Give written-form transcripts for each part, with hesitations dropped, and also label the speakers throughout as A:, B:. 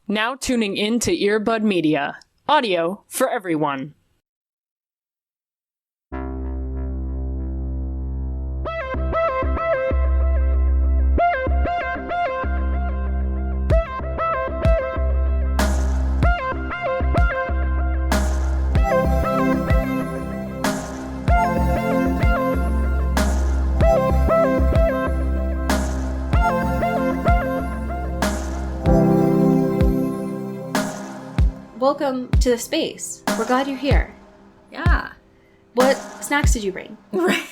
A: Now tuning in to Earbud Media. Audio for everyone.
B: Welcome to the space. We're glad you're here.
C: Yeah.
B: What snacks did you bring?
C: Right.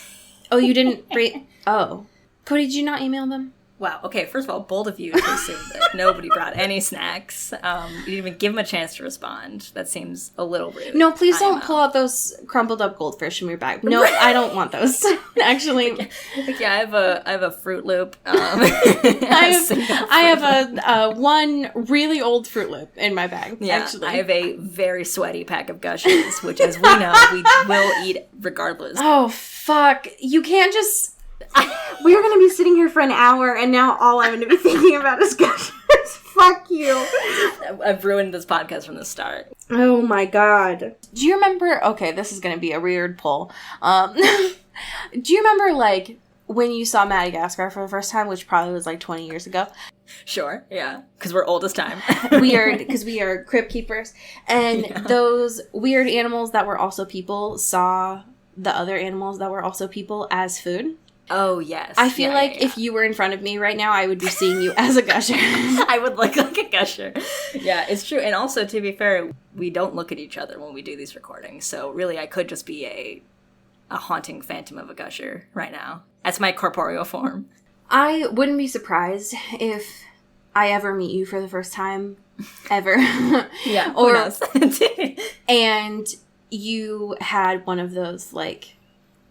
B: Oh, you didn't bring... Oh. Cody, did you not email them?
C: Wow. Okay, first of all, bold of you to assume that nobody brought any snacks. You didn't even give them a chance to respond. That seems a little rude.
B: No, please don't pull out those crumpled up goldfish from your bag. No, I don't want those. Actually.
C: Yeah, I have a Fruit Loop.
B: I have a one really old Fruit Loop in my bag,
C: yeah,
B: actually.
C: I have a very sweaty pack of Gushers, which, as we know, we will eat regardless.
B: Oh, fuck. You can't just... We're going to be sitting here for an hour, and now all I'm going to be thinking about is Gushers. Fuck you.
C: I've ruined this podcast from the start.
B: Oh, my God. Do you remember... Okay, this is going to be a weird pull. Do you remember, like, when you saw Madagascar for the first time, which probably was, like, 20 years ago?
C: Sure, yeah. Because we're old as time.
B: Weird, because we are crypt keepers. And those weird animals that were also people saw the other animals that were also people as food.
C: Oh, yes.
B: I feel like if you were in front of me right now, I would be seeing you as a gusher.
C: I would look like a gusher. Yeah, it's true. And also, to be fair, we don't look at each other when we do these recordings. So really, I could just be a haunting phantom of a gusher right now. That's my corporeal form.
B: I wouldn't be surprised if I ever meet you for the first time, ever.
C: Yeah, who knows?
B: And you had one of those, like,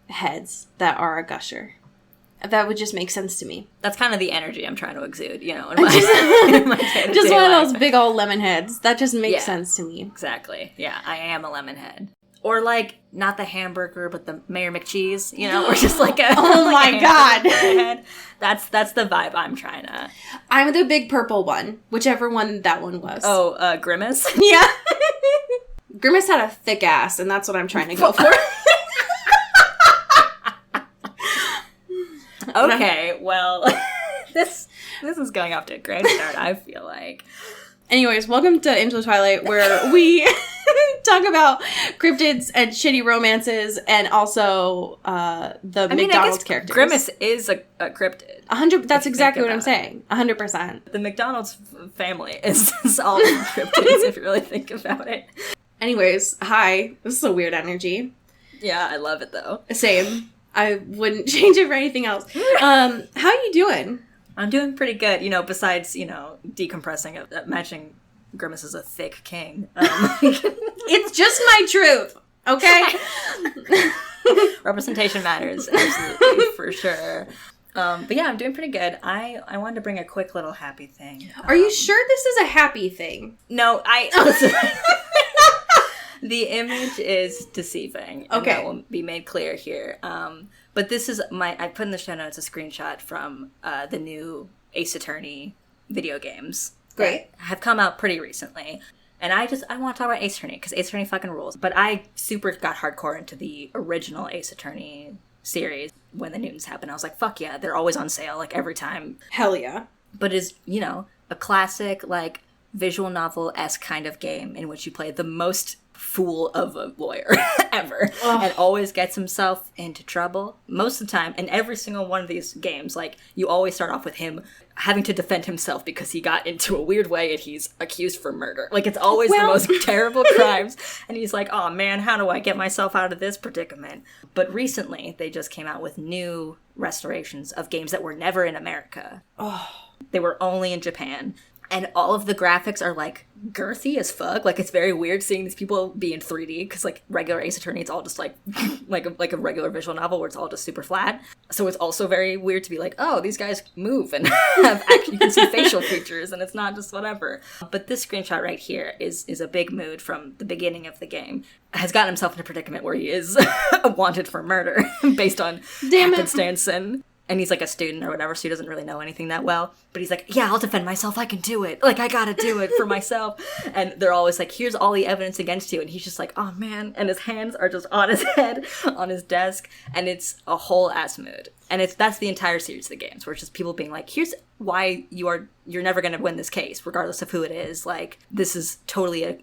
B: heads that are a gusher. That would just make sense to me.
C: That's kind of the energy I'm trying to exude, in my day-to-day
B: just one
C: life.
B: of those big old lemon heads. That just makes sense to me.
C: Exactly. Yeah, I am a lemon head. Or, like, not the hamburger, but the Mayor McCheese, or just like a...
B: Oh,
C: like
B: my God.
C: Head. That's the vibe I'm trying to...
B: I'm the big purple one, whichever one that one was.
C: Oh, Grimace?
B: Yeah. Grimace had a thick ass, and that's what I'm trying to go for.
C: Okay, well, this is going off to a great start, I feel like.
B: Anyways, welcome to Into the Twilight, where we talk about cryptids and shitty romances, and also the McDonald's characters.
C: Grimace is a cryptid.
B: 100. That's exactly what I'm saying. 100%.
C: The McDonald's family is all cryptids, if you really think about it.
B: Anyways, hi. This is a weird energy.
C: Yeah, I love it, though.
B: Same. I wouldn't change it for anything else. How are you doing?
C: I'm doing pretty good, besides, decompressing, imagining Grimace as a thick king.
B: It's just my truth, okay?
C: Representation matters, absolutely, for sure. But yeah, I'm doing pretty good. I wanted to bring a quick little happy thing.
B: Are you sure this is a happy thing?
C: No, the image is deceiving. And that will be made clear here. But this is I put in the show notes a screenshot from the new Ace Attorney video games.
B: Great.
C: That have come out pretty recently. And I want to talk about Ace Attorney, because Ace Attorney fucking rules. But I super got hardcore into the original Ace Attorney series when the Newtons happened. I was like, fuck yeah, they're always on sale, like, every time.
B: Hell yeah.
C: But it's, a classic, like, visual novel-esque kind of game in which you play the most fool of a lawyer ever. And always gets himself into trouble most of the time. And every single one of these games, like, you always start off with him having to defend himself because he got into a weird way and he's accused for murder. Like, it's always the most terrible crimes. And he's like, oh man, how do I get myself out of this predicament? But recently, they just came out with new restorations of games that were never in America. They were only in Japan. And all of the graphics are, like, girthy as fuck. Like, it's very weird seeing these people be in 3D, because, like, regular Ace Attorney, it's all just, like, like a regular visual novel where it's all just super flat. So it's also very weird to be like, oh, these guys move and have you can see facial features, and it's not just whatever. But this screenshot right here is a big mood from the beginning of the game. Has gotten himself in a predicament where he is wanted for murder based on happenstance and And he's like a student or whatever, so he doesn't really know anything that well. But he's like, yeah, I'll defend myself. I can do it. Like, I gotta do it for myself. And they're always like, here's all the evidence against you. And he's just like, oh, man. And his hands are just on his head, on his desk. And it's a whole ass mood. And that's the entire series of the games, where it's just people being like, here's why you're never gonna win this case, regardless of who it is. Like, this is totally a,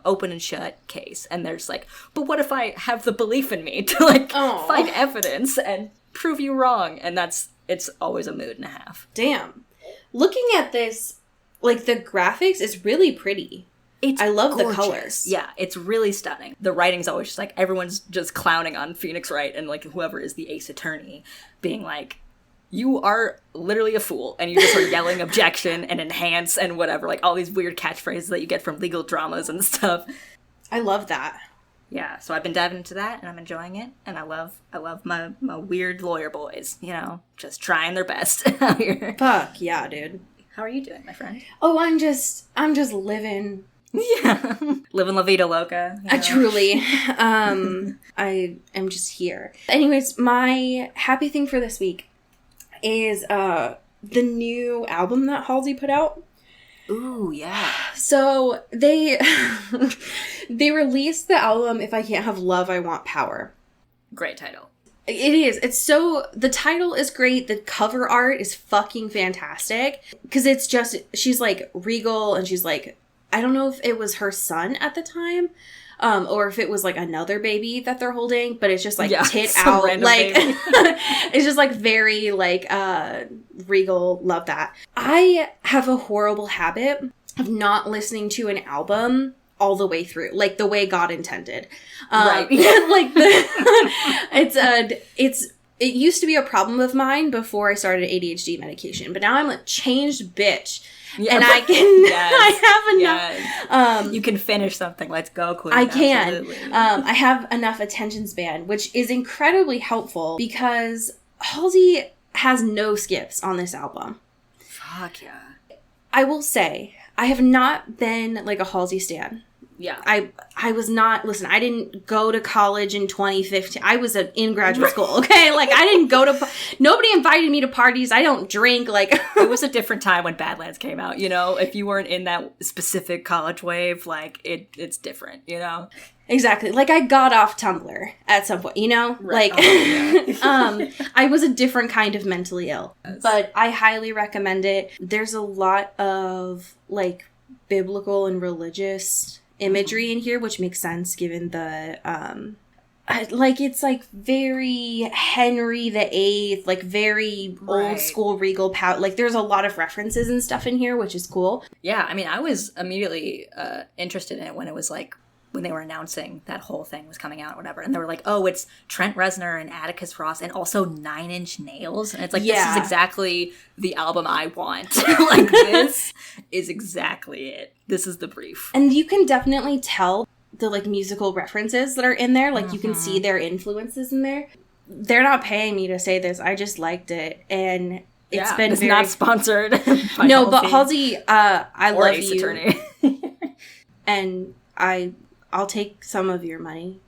C: open and shut case. And there's like, but what if I have the belief in me to, like, find evidence and prove you wrong? And it's always a mood and a half.
B: Damn. Looking at this, like, the graphics is really pretty. I love gorgeous. The colors.
C: Yeah, it's really stunning. The writing's always just like, everyone's just clowning on Phoenix Wright and, like, whoever is the ace attorney, being like, you are literally a fool, and you just are yelling objection and enhance and whatever, like all these weird catchphrases that you get from legal dramas and stuff.
B: I love that.
C: Yeah, so I've been diving into that, and I'm enjoying it, and I love my weird lawyer boys, just trying their best out here.
B: Fuck yeah, dude.
C: How are you doing, my friend?
B: Oh, I'm just living.
C: Yeah. Living La Vida Loca.
B: Truly. I am just here. Anyways, my happy thing for this week is the new album that Halsey put out.
C: Ooh, yeah.
B: So they released the album If I Can't Have Love, I Want Power.
C: Great title.
B: It is. The title is great. The cover art is fucking fantastic. Because it's just, she's like regal, and she's like, I don't know if it was her son at the time, or if it was like another baby that they're holding, but it's just like tit out, like it's just like very like regal. Love that. I have a horrible habit of not listening to an album all the way through, like the way God intended. Right. Like it used to be a problem of mine before I started ADHD medication, but now I'm a changed bitch. Yeah. And I can, I have enough.
C: You can finish something. Let's go, Queen.
B: I can. I have enough attention span, which is incredibly helpful because Halsey has no skips on this album.
C: Fuck yeah.
B: I will say, I have not been like a Halsey stan.
C: Yeah.
B: I was not, listen, I didn't go to college in 2015. I was in graduate school, okay? Like, I didn't go to, nobody invited me to parties. I don't drink, like.
C: It was a different time when Badlands came out, If you weren't in that specific college wave, like, it's different,
B: Exactly. Like, I got off Tumblr at some point, Right. Like, I was a different kind of mentally ill. Yes. But I highly recommend it. There's a lot of, like, biblical and religious imagery in here, which makes sense given the it's like very Henry VIII, like very old school regal pout. Like there's a lot of references and stuff in here, which is cool.
C: Yeah, I mean, I was immediately interested in it when it was like, when they were announcing that whole thing was coming out or whatever, and they were like, oh, it's Trent Reznor and Atticus Ross and also Nine Inch Nails, and it's like, this is exactly the album I want. Like, this is exactly it. This is the brief.
B: And you can definitely tell the like musical references that are in there. Like, you can see their influences in there. They're not paying me to say this. I just liked it, and it's been
C: it's not sponsored.
B: No, but Halsey, I
C: or
B: love
C: Ace
B: you,
C: Attorney.
B: and I'll take some of your money.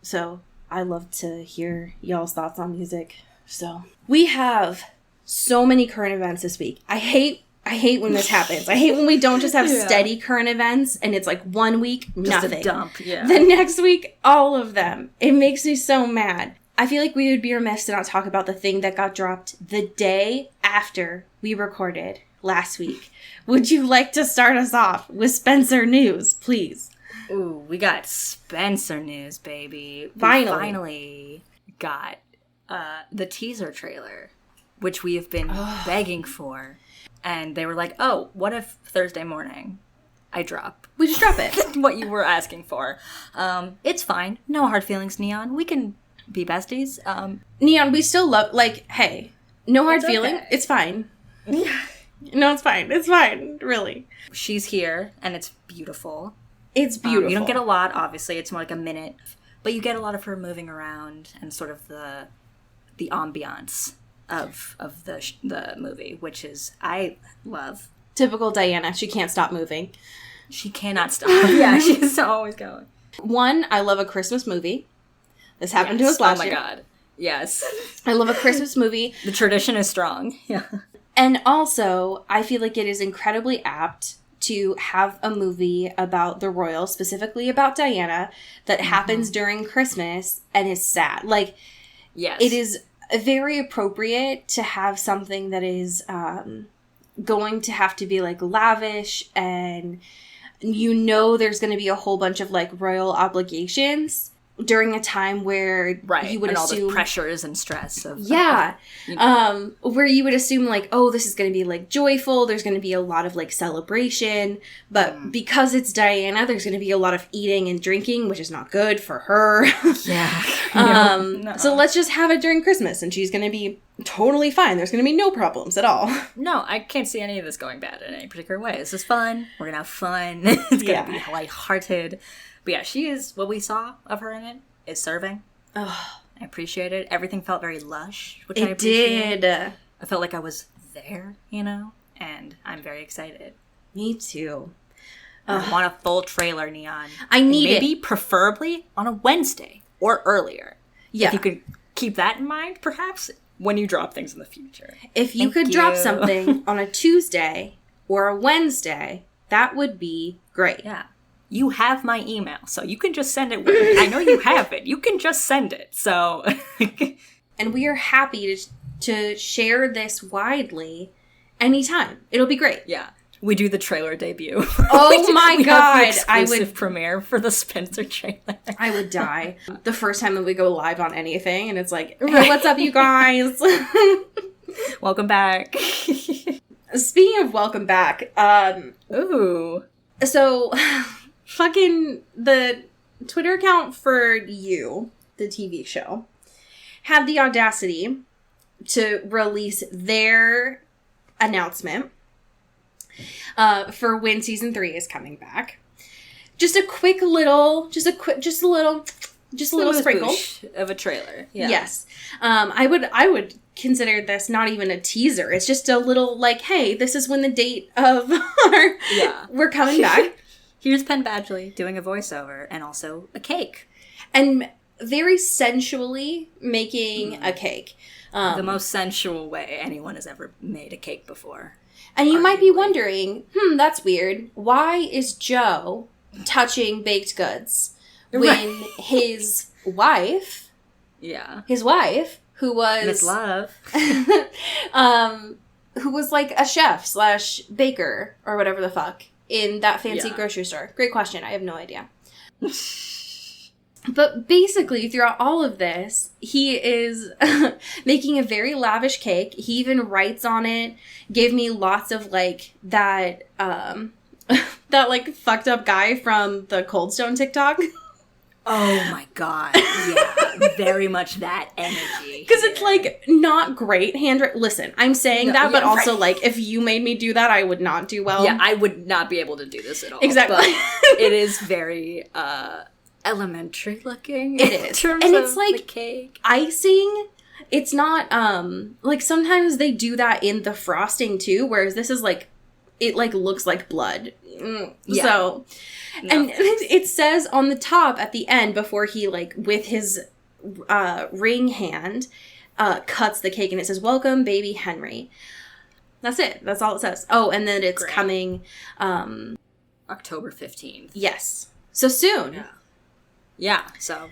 B: So I love to hear y'all's thoughts on music. So we have so many current events this week. I hate when this happens. I hate when we don't just have steady current events and it's like 1 week, nothing.
C: Just a dump, yeah.
B: The next week, all of them. It makes me so mad. I feel like we would be remiss to not talk about the thing that got dropped the day after we recorded last week. Would you like to start us off with Spencer news, please?
C: Ooh, we got Spencer news, baby.
B: Finally.
C: We finally got the teaser trailer, which we have been begging for. And they were like, oh, what if Thursday morning I drop?
B: We just drop it.
C: What you were asking for. It's fine. No hard feelings, Neon. We can be besties.
B: Neon, we still love, like, hey, no hard feeling.
C: Okay.
B: It's fine. Yeah. No, it's fine. It's fine. Really.
C: She's here, and it's beautiful.
B: It's beautiful.
C: You don't get a lot, obviously. It's more like a minute. But you get a lot of her moving around and sort of the ambiance of the movie, which is, I love.
B: Typical Diana. She can't stop moving.
C: She cannot stop. Yeah, she's always going.
B: One, I love a Christmas movie. This happened to us last year.
C: Oh my god. Yes.
B: I love a Christmas movie.
C: The tradition is strong. Yeah.
B: And also, I feel like it is incredibly apt to have a movie about the royals, specifically about Diana, that happens during Christmas and is sad. Like,
C: yes.
B: It is very appropriate to have something that is going to have to be, like, lavish, and you know there's going to be a whole bunch of, like, royal obligations during a time where you would
C: and
B: assume
C: all the pressures and stress of
B: where you would assume like, oh, this is going to be like joyful, there's going to be a lot of like celebration, but because it's Diana, there's going to be a lot of eating and drinking, which is not good for her.
C: No.
B: So let's just have it during Christmas and she's going to be totally fine. There's going to be no problems at all.
C: No, I can't see any of this going bad in any particular way. This is fun. We're going to have fun. It's going to be lighthearted. But yeah, she is, what we saw of her in it is serving. Oh, I appreciate it. Everything felt very lush, which I appreciate. It did. I felt like I was there, you know? And I'm very excited.
B: Me too.
C: I want a full trailer, Neon.
B: I need it.
C: Maybe preferably on a Wednesday or earlier.
B: Yeah.
C: If you could keep that in mind, perhaps, when you drop things in the future.
B: If you could drop something on a Tuesday or a Wednesday, that would be great.
C: Yeah. You have my email, so you can just send it. I know you have it. You can just send it. So,
B: and we are happy to share this widely anytime. It'll be great.
C: Yeah, we do the trailer debut.
B: Oh my god!
C: Exclusive premiere for the Spencer trailer.
B: I would die the first time that we go live on anything, and it's like, hey, what's up, you guys?
C: Welcome back.
B: Speaking of welcome back,
C: ooh,
B: so. Fucking the Twitter account for You, the TV show, had the audacity to release their announcement for when season 3 is coming back. Just a little sprinkle
C: of a trailer. Yeah.
B: Yes. I would consider this not even a teaser. It's just a little like, hey, this is when the date of we're coming back.
C: Here's Penn Badgley doing a voiceover and also a cake.
B: And very sensually making a cake.
C: The most sensual way anyone has ever made a cake before.
B: And you might be wondering, that's weird. Why is Joe touching baked goods when his wife, who was...
C: Miss Love.
B: who was like a chef / baker or whatever the fuck in that fancy grocery store. Great question. I have no idea. But basically, throughout all of this, he is making a very lavish cake. He even writes on it, gave me lots of, like, that, that, like, fucked up guy from the Cold Stone TikTok.
C: Oh my god. Yeah, very much that energy.
B: Because it's, like, not great handwritten. Listen, I'm saying that, but also, like, if you made me do that, I would not do well.
C: Yeah, I would not be able to do this at all.
B: Exactly.
C: But it is very, elementary looking.
B: It is.
C: And
B: it's like
C: the cake.
B: Icing. It's not like sometimes they do that in the frosting too, whereas this is like it like looks like blood. Yeah. So and it says on the top at the end before he like with his ring hand cuts the cake and it says welcome baby Henry. That's it. That's all it says. Oh, and then it's coming
C: October 15th.
B: Yes. So soon.
C: Yeah. Yeah, so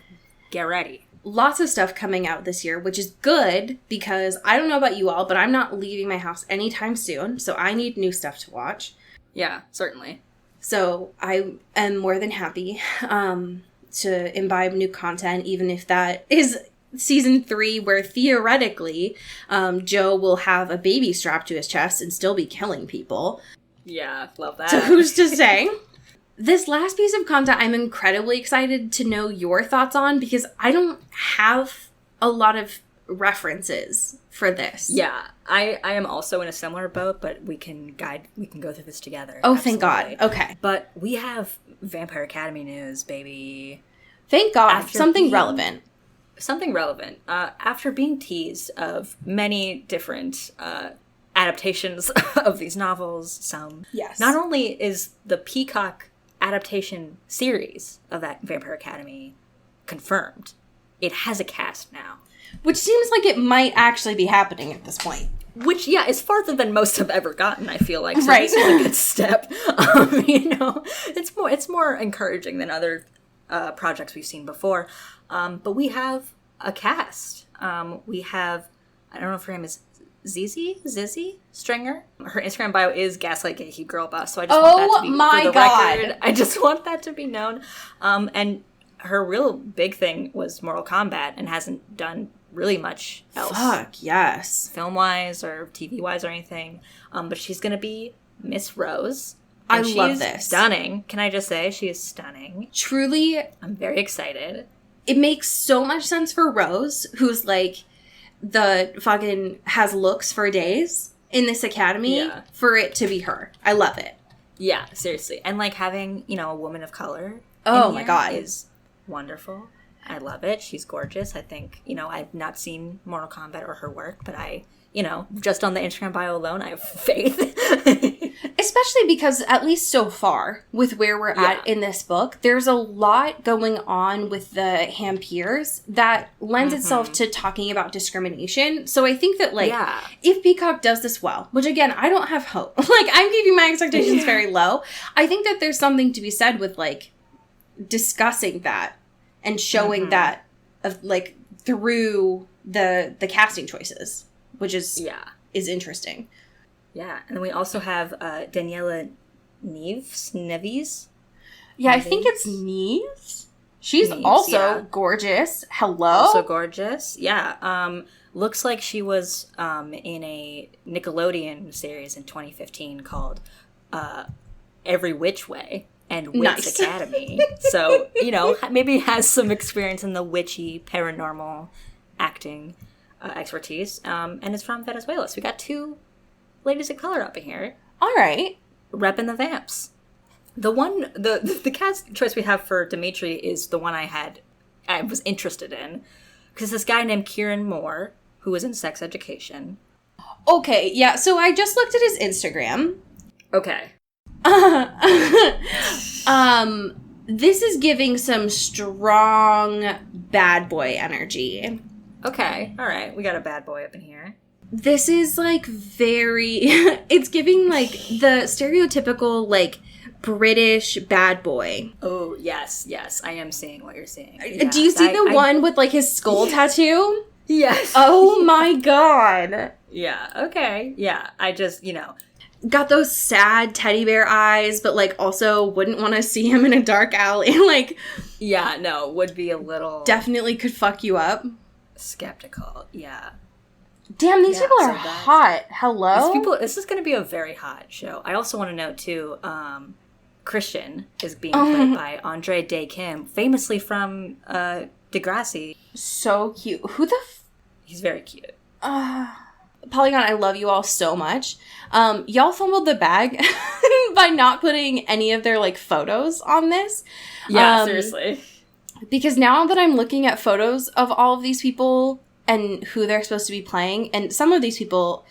C: get ready.
B: Lots of stuff coming out this year, which is good because I don't know about you all, but I'm not leaving my house anytime soon, so I need new stuff to watch.
C: Yeah, certainly.
B: So I am more than happy to imbibe new content, even if that is season 3, where theoretically Joe will have a baby strapped to his chest and still be killing people.
C: Yeah, love that.
B: So who's to say? This last piece of content I'm incredibly excited to know your thoughts on because I don't have a lot of references for this.
C: Yeah, I am also in a similar boat, but we can go through this together.
B: Oh, absolutely. Thank God. Okay.
C: But we have Vampire Academy news, baby.
B: Thank God. Something relevant.
C: Something relevant. After being teased of many different adaptations of these novels, not only is the Peacock adaptation series of that Vampire Academy confirmed, it has a cast now.
B: Which seems like it might actually be happening at this point.
C: Which, yeah, is farther than most have ever gotten, I feel like. So
B: Right.
C: this is a good step. You know, it's more encouraging than other projects we've seen before. But we have a cast. We have, I don't know if her name is Zizzy Stringer. Her Instagram bio is Gaslight Gatekeep Girl Boss, so I just want that to be
B: my
C: for the
B: God.
C: record. I just want that to be known. And her real big thing was Mortal Kombat and hasn't done really much else.
B: Fuck, yes.
C: Film-wise or TV-wise or anything. But she's going to be Miss Rose.
B: I
C: And
B: love
C: she's
B: this.
C: Stunning. Can I just say, she is stunning.
B: Truly,
C: I'm very excited.
B: it makes so much sense for Rose, who's like the fucking has looks for days in this academy,
C: Yeah.
B: for it to be her. I love it.
C: Yeah, seriously. And like having, you know, a woman of color
B: Oh
C: in
B: my
C: here
B: God.
C: is wonderful. I love it. She's gorgeous. I think, you know, I've not seen Mortal Kombat or her work, but I, you know, just on the Instagram bio alone, I have faith.
B: Especially because, at least so far, with where we're at
C: Yeah.
B: in this book, there's a lot going on with the Hampiers that lends itself to talking about discrimination. So I think that, like,
C: Yeah.
B: if Peacock does this well, which again, I don't have hope. Like, I'm keeping my expectations very low. I think that there's something to be said with, like, discussing that and showing that, of like, through the casting choices, which is interesting.
C: Yeah. And then we also have Daniela Neves.
B: Yeah, I think it's Neve. She's
C: Neves,
B: also
C: yeah.
B: gorgeous. Hello?
C: Also gorgeous. Yeah. Looks like she was in a Nickelodeon series in 2015 called Every Which Way and Wits
B: Nice.
C: Academy. So, you know, maybe has some experience in the witchy paranormal acting expertise. And is from Venezuela. So we got two ladies of color up in here.
B: All right.
C: Repping the vamps. The cast choice we have for Dimitri is the one I was interested in. Because this guy named Kieran Moore, who was in sex education.
B: Okay, yeah, so I just looked at his Instagram.
C: Okay.
B: This is giving some strong bad boy energy.
C: Okay. All right. We got a bad boy up in here.
B: This is, like, very... it's giving, like, the stereotypical, like, British bad boy.
C: Oh, yes. I am seeing what you're seeing.
B: Do you see the one with, like, his skull tattoo?
C: Yes.
B: Oh my God.
C: Yeah. Okay. Yeah. I just, you know.
B: Got those sad teddy bear eyes, but, like, also wouldn't want to see him in a dark alley. Like,
C: Yeah. No. Would be a little
B: definitely could fuck you up.
C: skeptical. Yeah.
B: Damn, these people are
C: so bad.
B: hot. Hello?
C: This is going to be a very hot show. I also want to note, too, Christian is being played by Andre Day Kim, famously from Degrassi.
B: So cute. Who the
C: He's very cute.
B: Polygon, I love you all so much. Y'all fumbled the bag by not putting any of their, like, photos on this.
C: Yeah, seriously.
B: Because now that I'm looking at photos of all of these people and who they're supposed to be playing, and some of these people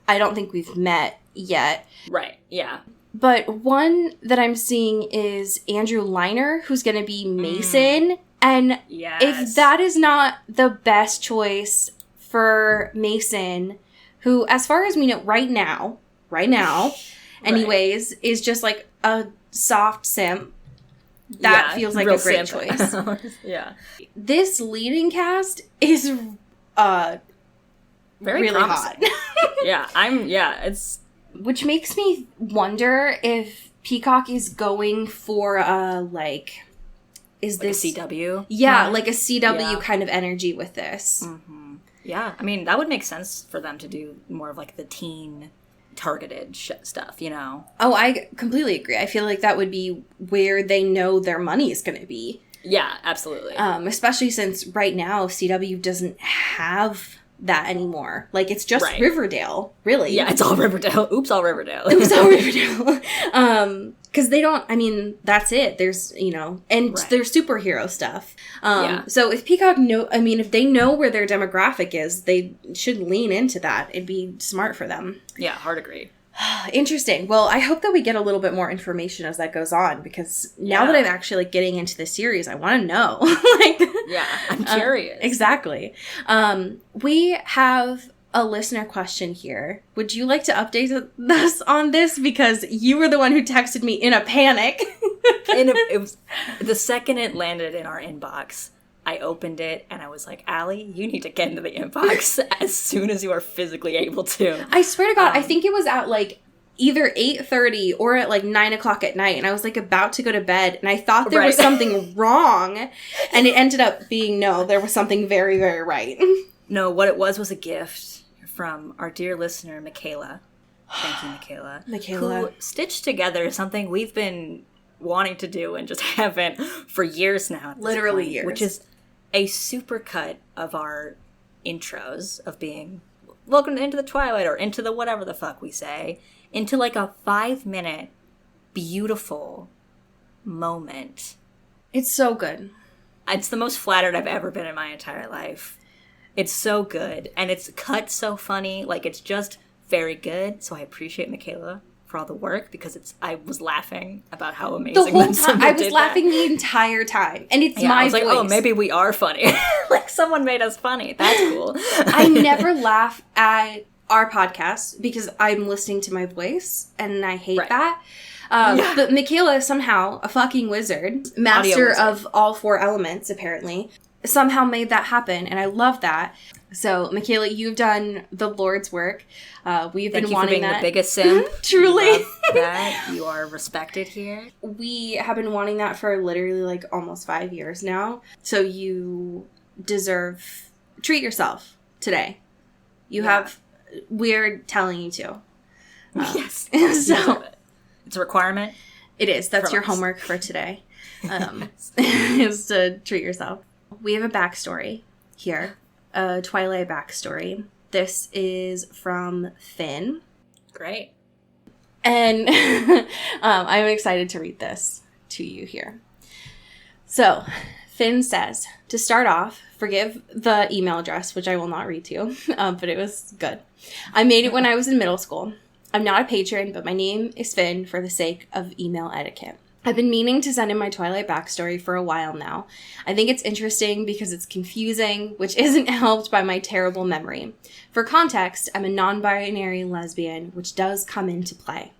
B: I don't think we've met yet.
C: Right, yeah.
B: But one that I'm seeing is Andrew Liner, who's going to be Mason. And
C: Yes.
B: if that is not the best choice for Mason, who, as far as we know, right now, anyways, is just like a soft simp, that feels like a great choice.
C: Yeah.
B: This leading cast is
C: Very
B: really
C: promising.
B: hot.
C: It's
B: Which makes me wonder if Peacock is going for is
C: like
B: this
C: a CW.
B: Yeah, like a CW
C: Yeah.
B: kind of energy with this.
C: Yeah, I mean, that would make sense for them to do more of like the teen targeted stuff, you know?
B: Oh, I completely agree. I feel like that would be where they know their money is going to be.
C: Yeah, absolutely.
B: Especially since right now CW doesn't have that anymore. Like, it's just
C: Right.
B: Riverdale, really.
C: Yeah, it's all Riverdale. Oops, all Riverdale.
B: It was all Riverdale. Because they don't, I mean, that's it. There's, and
C: Right.
B: there's superhero stuff.
C: Yeah.
B: So if Peacock if they know where their demographic is, they should lean into that. It'd be smart for them.
C: Yeah, hard agree.
B: Interesting. Well, I hope that we get a little bit more information as that goes on, because now that I'm actually like getting into the series, I want to know. Like,
C: yeah, I'm curious.
B: Exactly. We have a listener question here. Would you like to update us on this? Because you were the one who texted me in a panic.
C: It was the second it landed in our inbox, I opened it and I was like, Allie, you need to get into the inbox as soon as you are physically able to.
B: I swear to God, I think it was at like either 8:30 or at like 9 o'clock at night, and I was like about to go to bed, and I thought there was something wrong, and it ended up being no, there was something very, very right.
C: No, what it was a gift from our dear listener, Michaela. Thank you, Michaela. Who stitched together something we've been wanting to do and just haven't for years now.
B: Literally years.
C: Which is a supercut of our intros of being welcome into the Twilight or into the whatever the fuck we say, into like a 5-minute beautiful moment.
B: It's so good.
C: It's the most flattered I've ever been in my entire life. It's so good, and it's cut so funny. Like, it's just very good. So I appreciate Michaela for all the work, because I was laughing about how amazing
B: the whole time. I was laughing the entire time, and it's my voice.
C: Like, oh, maybe we are funny. Like, someone made us funny. That's cool.
B: I never laugh at our podcast because I'm listening to my voice, and I hate that. But Michaela is somehow a fucking wizard, master of all 4 elements, apparently. Somehow made that happen, and I love that. So, Michaela, you've done the Lord's work. We've been wanting that. Thank you for being the
C: biggest sim.
B: Truly.
C: Love that. You are respected here.
B: We have been wanting that for literally like almost 5 years now. So you deserve, treat yourself today. You have, we're telling you to.
C: Yes.
B: So
C: it's a requirement.
B: It is. That's your homework for today. Is to treat yourself. We have a backstory here, a Twilight backstory. This is from Finn.
C: Great.
B: And I'm excited to read this to you here. So, Finn says, to start off, forgive the email address, which I will not read to you, but it was good. I made it when I was in middle school. I'm not a patron, but my name is Finn for the sake of email etiquette. I've been meaning to send in my Twilight backstory for a while now. I think it's interesting because it's confusing, which isn't helped by my terrible memory. For context, I'm a non-binary lesbian, which does come into play.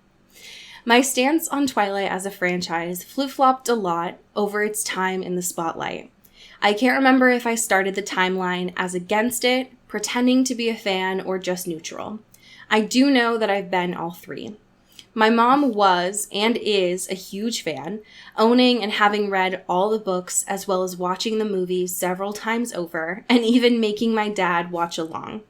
B: My stance on Twilight as a franchise flip-flopped a lot over its time in the spotlight. I can't remember if I started the timeline as against it, pretending to be a fan, or just neutral. I do know that I've been all 3. My mom was and is a huge fan, owning and having read all the books as well as watching the movies several times over, and even making my dad watch along.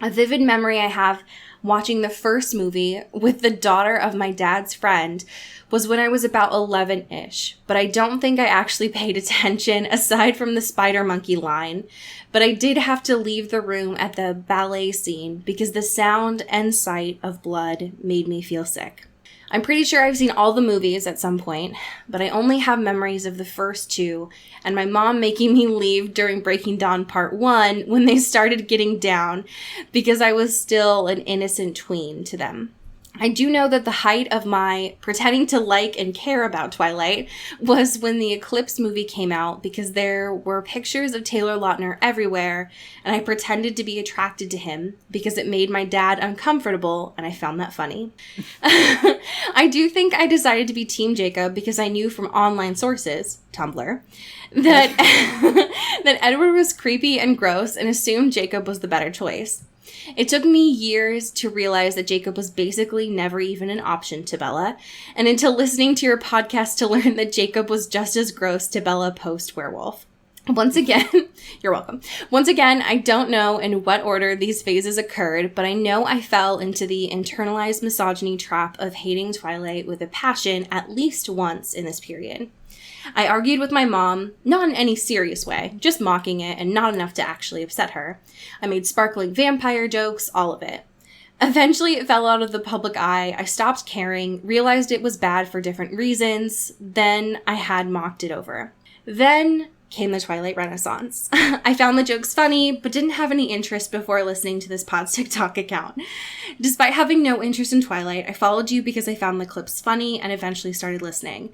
B: A vivid memory I have watching the first movie with the daughter of my dad's friend was when I was about 11-ish, but I don't think I actually paid attention aside from the spider monkey line. But I did have to leave the room at the ballet scene because the sound and sight of blood made me feel sick. I'm pretty sure I've seen all the movies at some point, but I only have memories of the first 2, and my mom making me leave during Breaking Dawn Part 1 when they started getting down because I was still an innocent tween to them. I do know that the height of my pretending to like and care about Twilight was when the Eclipse movie came out, because there were pictures of Taylor Lautner everywhere, and I pretended to be attracted to him because it made my dad uncomfortable, and I found that funny. I do think I decided to be Team Jacob because I knew from online sources, Tumblr, that, that Edward was creepy and gross and assumed Jacob was the better choice. It took me years to realize that Jacob was basically never even an option to Bella, and until listening to your podcast to learn that Jacob was just as gross to Bella post-werewolf. Once again, you're welcome. Once again, I don't know in what order these phases occurred, but I know I fell into the internalized misogyny trap of hating Twilight with a passion at least once in this period. I argued with my mom, not in any serious way, just mocking it and not enough to actually upset her. I made sparkling vampire jokes, all of it. Eventually, it fell out of the public eye. I stopped caring, realized it was bad for different reasons, then I had mocked it over. Then came the Twilight Renaissance. I found the jokes funny, but didn't have any interest before listening to this pod's TikTok account. Despite having no interest in Twilight, I followed you because I found the clips funny and eventually started listening.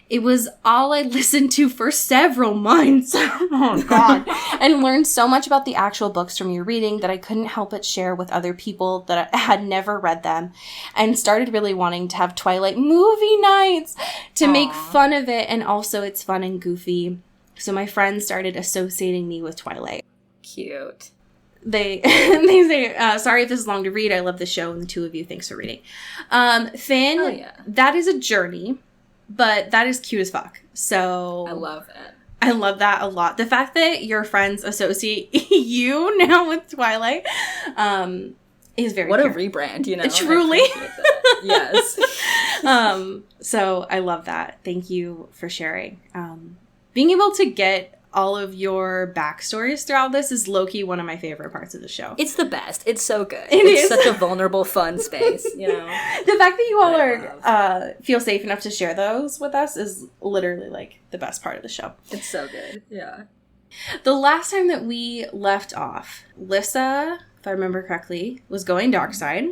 B: It was all I listened to for several months. Oh, God. And learned so much about the actual books from your reading that I couldn't help but share with other people that had never read them, and started really wanting to have Twilight movie nights to make fun of it, and also it's fun and goofy. So my friends started associating me with Twilight.
C: Cute.
B: They say, sorry if this is long to read. I love the show, and the two of you, thanks for reading. Finn, that is a journey, but that is cute as fuck. So
C: I love it.
B: I love that a lot. The fact that your friends associate you now with Twilight is very
C: What
B: cute.
C: a rebrand, you know?
B: Truly.
C: Yes.
B: So I love that. Thank you for sharing. Being able to get all of your backstories throughout this is low-key one of my favorite parts of the show.
C: It's the best. It's so good.
B: It's
C: such a vulnerable, fun space, you know?
B: The fact that you all feel safe enough to share those with us is literally, like, the best part of the show.
C: It's so good. Yeah.
B: The last time that we left off, Lissa, if I remember correctly, was going dark side.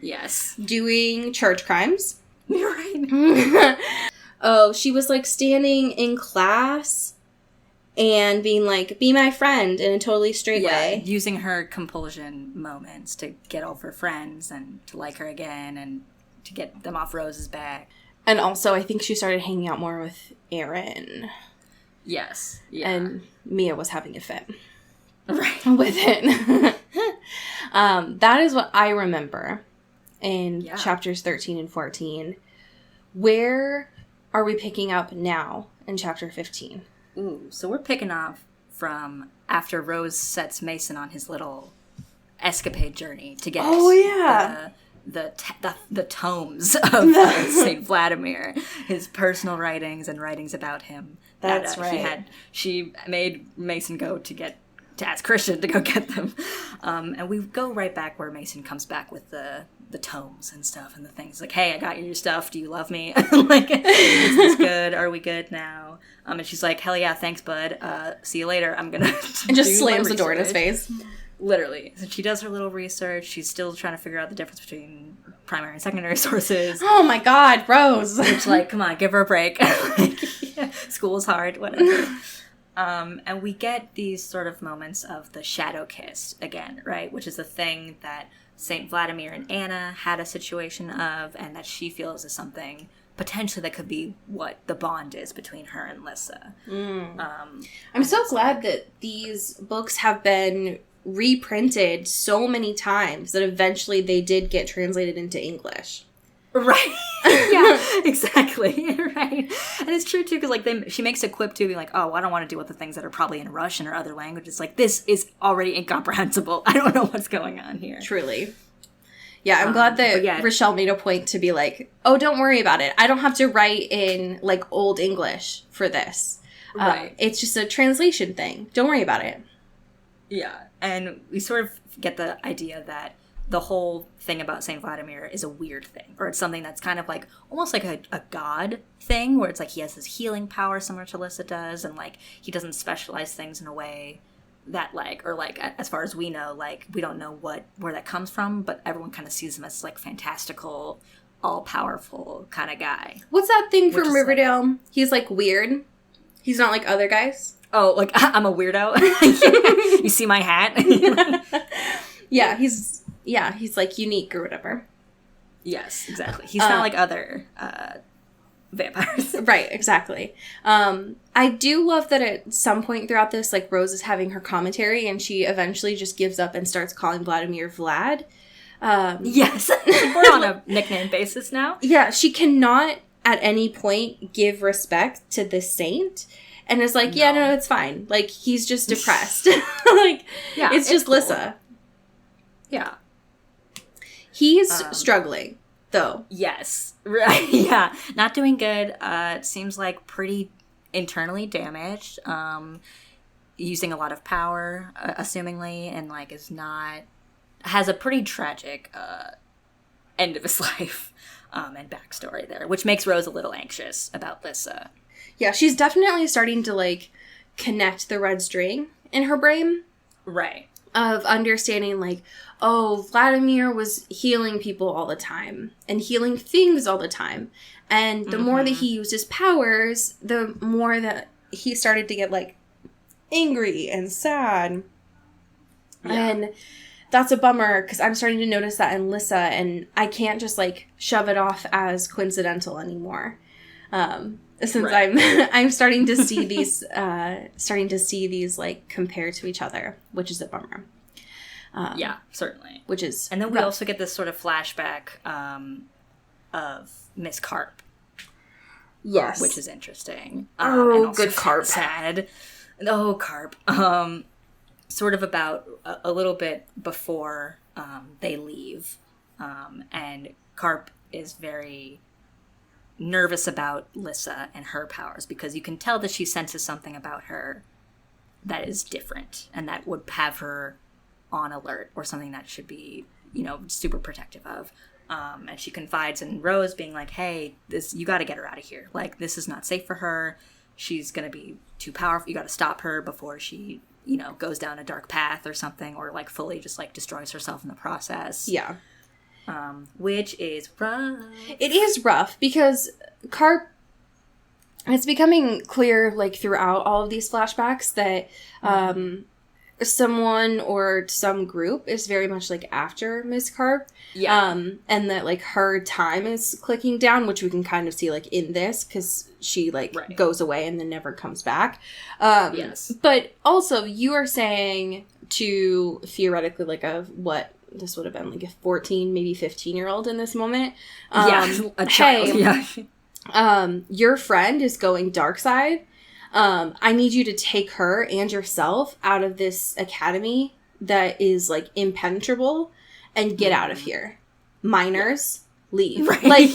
C: Yes.
B: Doing church crimes.
C: You're right.
B: Oh, she was, like, standing in class and being like, be my friend in a totally straight way.
C: Using her compulsion moments to get over friends and to like her again and to get them off Rose's back.
B: And also, I think she started hanging out more with Aaron.
C: Yes. Yeah.
B: And Mia was having a fit.
C: Right.
B: With it. That is what I remember in chapters 13 and 14. Where are we picking up now in chapter 15?
C: Ooh, so we're picking off from after Rose sets Mason on his little escapade journey to get the tomes of Saint Vladimir, his personal writings and writings about him.
B: That's right.
C: She made Mason go to ask Christian to go get them, and we go right back where Mason comes back with the tomes and stuff and the things like, hey, I got your stuff, do you love me? Like, is this good? Are we good now? And she's like, hell yeah, thanks, bud, see you later, I'm gonna
B: and just slams the door in his face.
C: Literally. So she does her little research. She's still trying to figure out the difference between primary and secondary sources.
B: Oh my God, Rose.
C: Which, like, come on, give her a break. School's hard, whatever. And we get these sort of moments of the shadow kiss again, right? Which is the thing that Saint Vladimir and Anna had a situation of, and that she feels is something potentially that could be what the bond is between her and Lissa.
B: I'm so glad that these books have been reprinted so many times that eventually they did get translated into English.
C: Right. Yeah, exactly. Right. And it's true, too, because, like, she makes a quip, too, being like, oh, I don't want to deal with the things that are probably in Russian or other languages. Like, this is already incomprehensible. I don't know what's going on here.
B: Truly. Yeah, I'm glad that Rochelle made a point to be like, oh, don't worry about it. I don't have to write in, like, Old English for this. Right. It's just a translation thing. Don't worry about it.
C: Yeah. And we sort of get the idea that the whole thing about Saint Vladimir is a weird thing, or it's something that's kind of like almost like a god thing, where it's like he has this healing power similar to Lissa does, and like he doesn't specialize things in a way that like, or like as far as we know, like we don't know where that comes from, but everyone kind of sees him as like fantastical, all powerful kind of guy.
B: What's that thing from Riverdale? Like, he's like weird. He's not like other guys.
C: Oh, like I'm a weirdo. You see my hat?
B: Yeah, he's like unique or whatever.
C: Yes, exactly. He's not like other vampires.
B: Right, exactly. I do love that at some point throughout this, like, Rose is having her commentary and she eventually just gives up and starts calling Vladimir Vlad.
C: Yes. We're on a nickname basis now. Yeah,
B: she cannot at any point give respect to this saint. And is like, no, it's fine. Like, he's just depressed. Like, yeah, it's just cool. Lissa.
C: Yeah.
B: He's struggling, though.
C: Yes. Right. Yeah. Not doing good. It seems like pretty internally damaged. Using a lot of power, assumingly, and like has a pretty tragic end of his life and backstory there, which makes Rose a little anxious about Lissa.
B: Yeah, she's definitely starting to, like, connect the red string in her brain.
C: Right.
B: Of understanding, like, oh, Vladimir was healing people all the time and healing things all the time. And the more that he used his powers, the more that he started to get, like, angry and sad. Yeah. And that's a bummer, because I'm starting to notice that in Lissa, and I can't just, like, shove it off as coincidental anymore. Since I'm starting to see these, like, compare to each other, which is a bummer.
C: Yeah, certainly.
B: Which is
C: And then we also get this sort of flashback of Miss Carp.
B: Yes.
C: Which is interesting.
B: Oh, good Carp.
C: Sad. Oh, Carp. Sort of about a little bit before they leave. And Carp is very nervous about Lissa and her powers, because you can tell that she senses something about her that is different and that would have her on alert, or something that should be, super protective of. And she confides in Rose, being like, hey, you got to get her out of here. Like, this is not safe for her. She's going to be too powerful. You got to stop her before she, goes down a dark path or something, or, like, fully just, like, destroys herself in the process.
B: Yeah.
C: Which is rough.
B: It is rough, because Carp, it's becoming clear, like, throughout all of these flashbacks that someone or some group is very much, like, after Miss Carp.
C: Yeah.
B: And that, like, her time is clicking down, which we can kind of see, like, in this, because she, like, goes away and then never comes back.
C: Yes.
B: But also, you are saying to theoretically, like, what this would have been, like, a 14, maybe 15-year-old in this moment.
C: A child.
B: Hey, your friend is going dark side. I need you to take her and yourself out of this academy that is, like, impenetrable and get out of here. Minors, leave. Right. Like,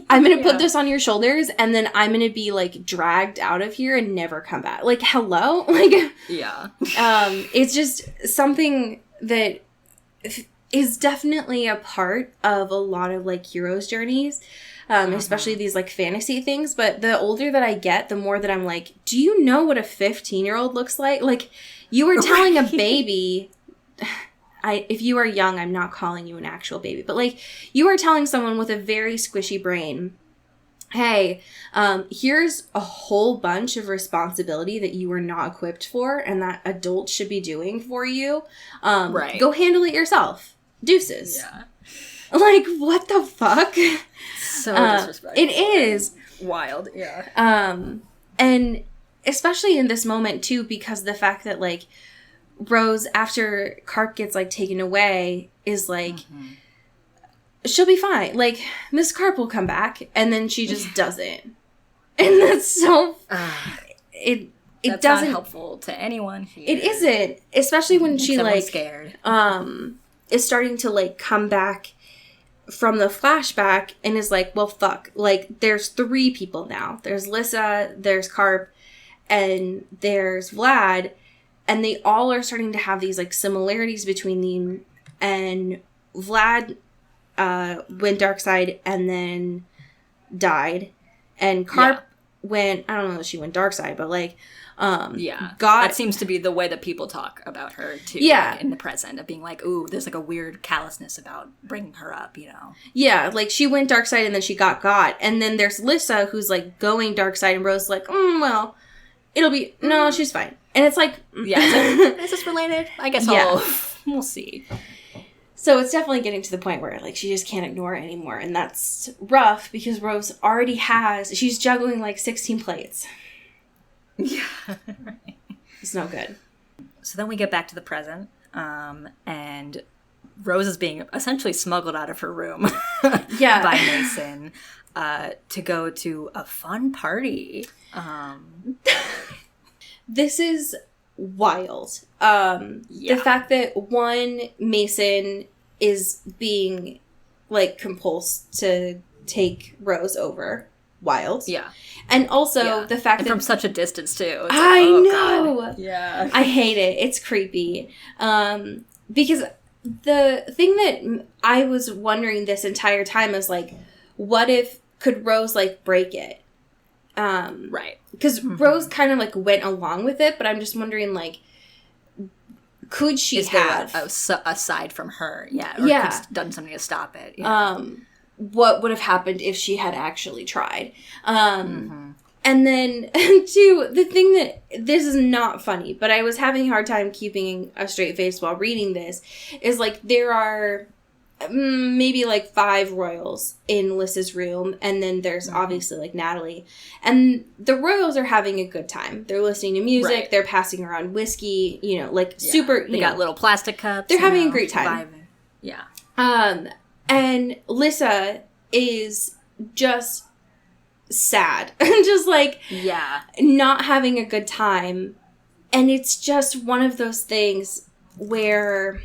B: I'm going to put this on your shoulders, and then I'm going to be, like, dragged out of here and never come back. Like, hello? Like,
C: yeah.
B: It's just something that is definitely a part of a lot of, like, heroes' journeys. Especially these, like, fantasy things. But the older that I get, the more that I'm like, do you know what a 15-year-old looks like? Like, you were telling a baby... if you are young, I'm not calling you an actual baby. But, like, you are telling someone with a very squishy brain, hey, here's a whole bunch of responsibility that you are not equipped for and that adults should be doing for you. Go handle it yourself. Deuces.
C: Yeah.
B: Like, what the fuck?
C: So disrespectful.
B: It is.
C: Wild, yeah.
B: And especially in this moment, too, because the fact that, like, Rose, after Carp gets, like, taken away, is like, she'll be fine. Like, Miss Carp will come back, and then she just doesn't. And that's so... That's doesn't...
C: not helpful to anyone here.
B: It isn't. Especially when she, like...
C: scared.
B: Is starting to, like, come back from the flashback and is like, well, fuck. Like, there's 3 people now. There's Lissa, there's Carp, and there's Vlad. And they all are starting to have these, like, similarities between them. And Vlad went dark side and then died. And Carp went, I don't know if she went dark side, but, like,
C: that seems to be the way that people talk about her, too.
B: Yeah.
C: Like, in the present, of being like, ooh, there's, like, a weird callousness about bringing her up,
B: Yeah, like, she went dark side and then she got. And then there's Lissa, who's, like, going dark side, and Rose is like, well, it'll be, no, she's fine. And it's like...
C: Yeah, is this related? I guess we'll see.
B: So it's definitely getting to the point where, like, she just can't ignore it anymore. And that's rough, because Rose already she's juggling, like, 16 plates.
C: Yeah, right.
B: It's no good.
C: So then we get back to the present, and Rose is being essentially smuggled out of her room by Mason to go to a fun party.
B: This is wild. The fact that Mason is being, like, compulsed to take Rose over. Wild.
C: Yeah.
B: And also the fact that...
C: from such a distance, too. It's
B: I know!
C: God. Yeah.
B: I hate it. It's creepy. Because the thing that I was wondering this entire time is, like, what if... Could Rose, like, break it?
C: Right.
B: Because Rose kind of, like, went along with it, but I'm just wondering, like, could she have...
C: aside from her, or could done something to stop it. Yeah.
B: What would have happened if she had actually tried. And then, too, the thing that... This is not funny, but I was having a hard time keeping a straight face while reading this, is, like, there are... maybe like 5 royals in Lissa's room, and then there's obviously like Natalie, and the royals are having a good time. They're listening to music, they're passing around whiskey, you know, like super.
C: They got little plastic cups.
B: They're having a great time.
C: Vibing. Yeah.
B: And Lissa is just sad, just like not having a good time, and it's just one of those things where.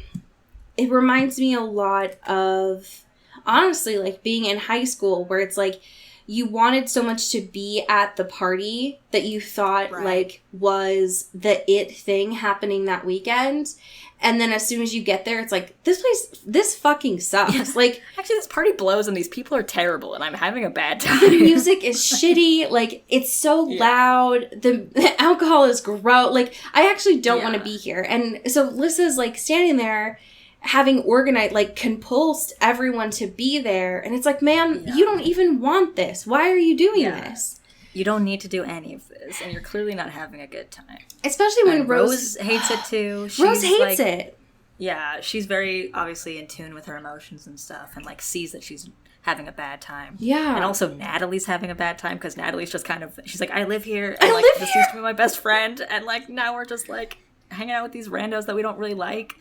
B: It reminds me a lot of, honestly, like, being in high school, where it's, like, you wanted so much to be at the party that you thought, like, was the it thing happening that weekend. And then as soon as you get there, it's like, this fucking sucks. Yeah. Like,
C: actually, this party blows and these people are terrible and I'm having a bad time.
B: The music is shitty. Like, it's so loud. The alcohol is gross. Like, I actually don't want to be here. And so Lissa's, like, standing there, having organized, like, compulsed everyone to be there. And it's like, ma'am, you don't even want this. Why are you doing this?
C: You don't need to do any of this. And you're clearly not having a good time.
B: Especially when Rose
C: hates it, too.
B: Rose hates it.
C: Yeah, she's very, obviously, in tune with her emotions and stuff. And, like, sees that she's having a bad time. Yeah. And also Natalie's having a bad time. Because Natalie's just kind of, she's like, I live here. And, this used to be my best friend. And, like, now we're just, like, hanging out with these randos that we don't really like.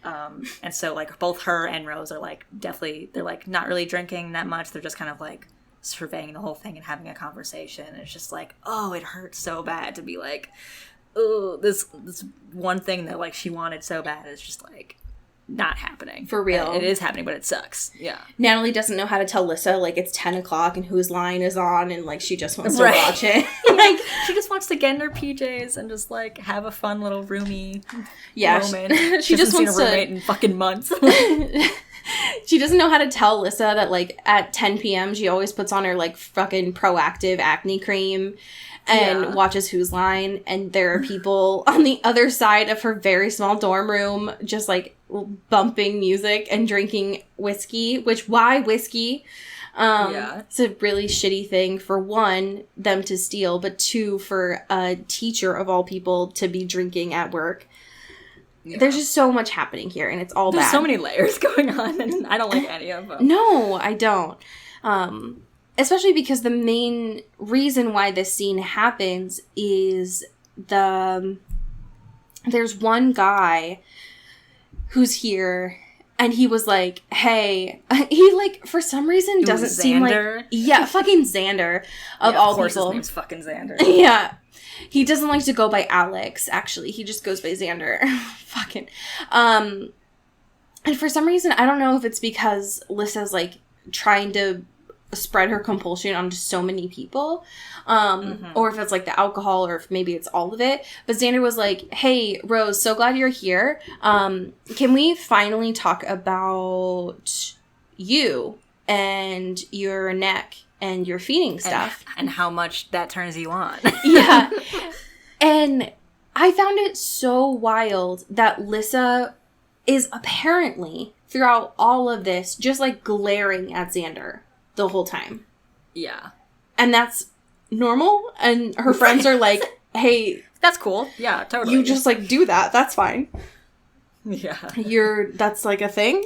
C: And so, like, both her and Rose are, like, definitely, they're, like, not really drinking that much. They're just kind of, like, surveying the whole thing and having a conversation. And it's just like, oh, it hurts so bad to be, like, oh, this one thing that, like, she wanted so bad is just, like, not happening.
B: For real.
C: It is happening, but it sucks. Yeah.
B: Natalie doesn't know how to tell Lissa, like, it's 10 o'clock and whose line is on, and, like, she just wants to watch it.
C: Like, she just wants to get in her PJs and just, like, have a fun little roomy moment.
B: She just wants
C: seen a roommate in fucking months.
B: She doesn't know how to tell Lissa that, like, at 10 p.m. she always puts on her, like, fucking Proactive acne cream and watches Who's Line, and there are people on the other side of her very small dorm room just, like, bumping music and drinking whiskey, which, why whiskey? It's a really shitty thing, for one, them to steal, but two, for a teacher of all people to be drinking at work. Yeah. There's just so much happening here, and it's all bad.
C: There's so many layers going on, and I don't like any of them.
B: No, I don't. Especially because the main reason why this scene happens is there's one guy who's here, and he was like, hey, he, like, for some reason doesn't seem like... Yeah, fucking Xander, of all people. Of course his
C: name's fucking Xander.
B: Yeah. He doesn't like to go by Alex, actually. He just goes by Xander. Fucking. And for some reason, I don't know if it's because Lissa's, like, trying to spread her compulsion onto so many people, or if it's, like, the alcohol, or if maybe it's all of it. But Xander was like, hey, Rose, so glad you're here. Can we finally talk about you and your neck and your feeding stuff?
C: And how much that turns you on.
B: Yeah. And I found it so wild that Lissa is apparently, throughout all of this, just, like, glaring at Xander the whole time.
C: Yeah.
B: And that's normal, and her friends are like, hey,
C: that's cool. Yeah, totally.
B: You just, like, do that. That's fine.
C: Yeah.
B: That's, like, a thing.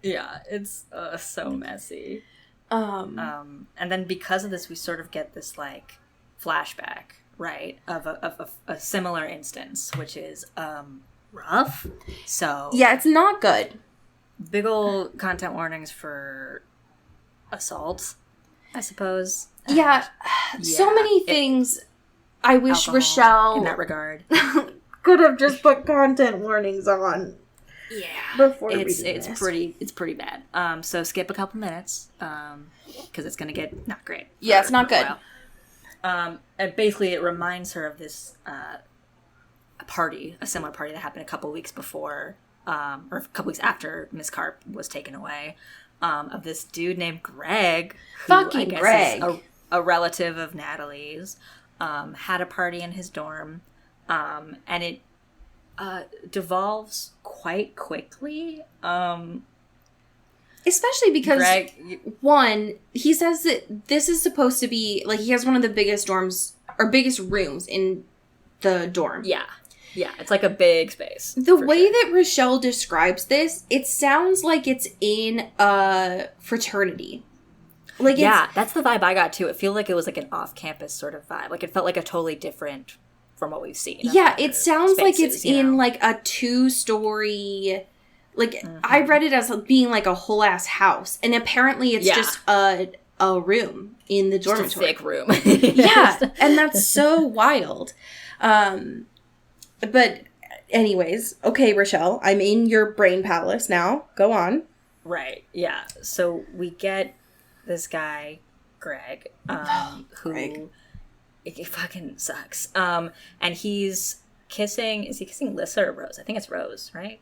C: Yeah, it's so messy. And then because of this, we sort of get this, like, flashback, right, of a similar instance, which is rough. So
B: yeah, it's not good.
C: Big ol' content warnings for assault, I suppose. And
B: so many things. I wish Rochelle,
C: in that regard,
B: could have just put content warnings on.
C: Yeah,
B: before
C: it's pretty bad. So skip a couple minutes, because it's gonna get not great.
B: Yeah, it's not good.
C: And basically, it reminds her of this a similar party that happened a couple weeks before, or a couple weeks after Miss Carp was taken away. Of this dude named Greg.
B: Fucking Greg.
C: a relative of Natalie's, had a party in his dorm, and it devolves quite quickly.
B: Especially because,
C: Greg,
B: one, he says that this is supposed to be, like, he has one of the biggest dorms, or biggest rooms in the dorm.
C: Yeah. Yeah, it's like a big space.
B: The way that Rochelle describes this, it sounds like it's in a fraternity. Like,
C: yeah, that's the vibe I got, too. It felt like it was like an off-campus sort of vibe. Like, it felt like a totally different from what we've seen.
B: Yeah, it sounds
C: spaces,
B: like it's in, like, a 2-story... Like, I read it as being, like, a whole-ass house. And apparently it's just a room in the dormitory.
C: Just a thick room.
B: Yeah, and that's so wild. But anyways, okay, Rochelle, I'm in your brain palace now. Go on.
C: Right, yeah. So we get this guy, Greg, who...
B: Greg.
C: It fucking sucks. And he's kissing... Is he kissing Lissa or Rose? I think it's Rose, right?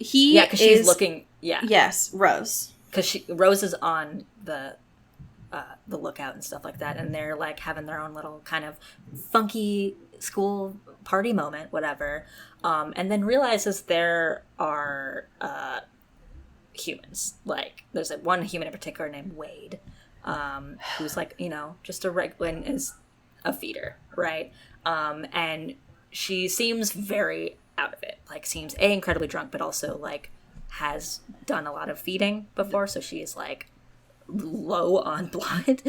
C: Yeah, because she's looking... Yeah.
B: Yes, Rose.
C: Because Rose is on the lookout and stuff like that, and they're, like, having their own little kind of funky school party moment, whatever, and then realizes there are humans. Like, there's one human in particular named Wade, who's, like, you know, just is a feeder, right? And she seems very out of it. Like, seems incredibly drunk, but also, like, has done a lot of feeding before, so she is, like, low on blood.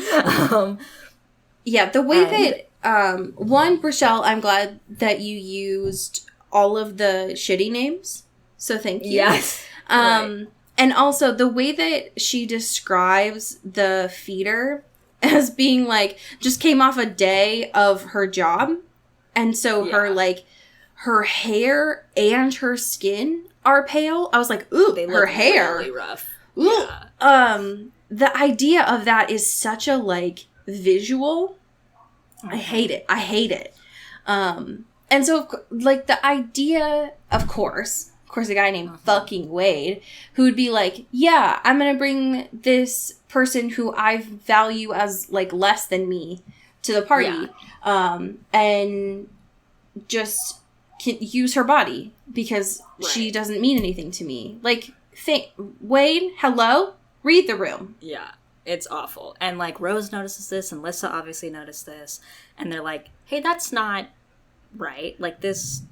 B: Yeah, the way that Rochelle, I'm glad that you used all of the shitty names, so thank you.
C: Yes. Right.
B: And also the way that she describes the feeder as being, like, just came off a day of her job, and so her hair and her skin are pale. I was like, ooh,
C: they
B: her
C: look
B: hair.
C: really rough.
B: Ooh.
C: Yeah.
B: The idea of that is such a, like, visual. I hate it. And so, like, the idea, of course, a guy named fucking Wade, who would be like, yeah, I'm gonna bring this person who I value as, like, less than me to the party, and just use her body because she doesn't mean anything to me. Like, Wade, hello? Read the room.
C: Yeah, it's awful. And, like, Rose notices this, and Lissa obviously noticed this, and they're like, hey, that's not right. Like, this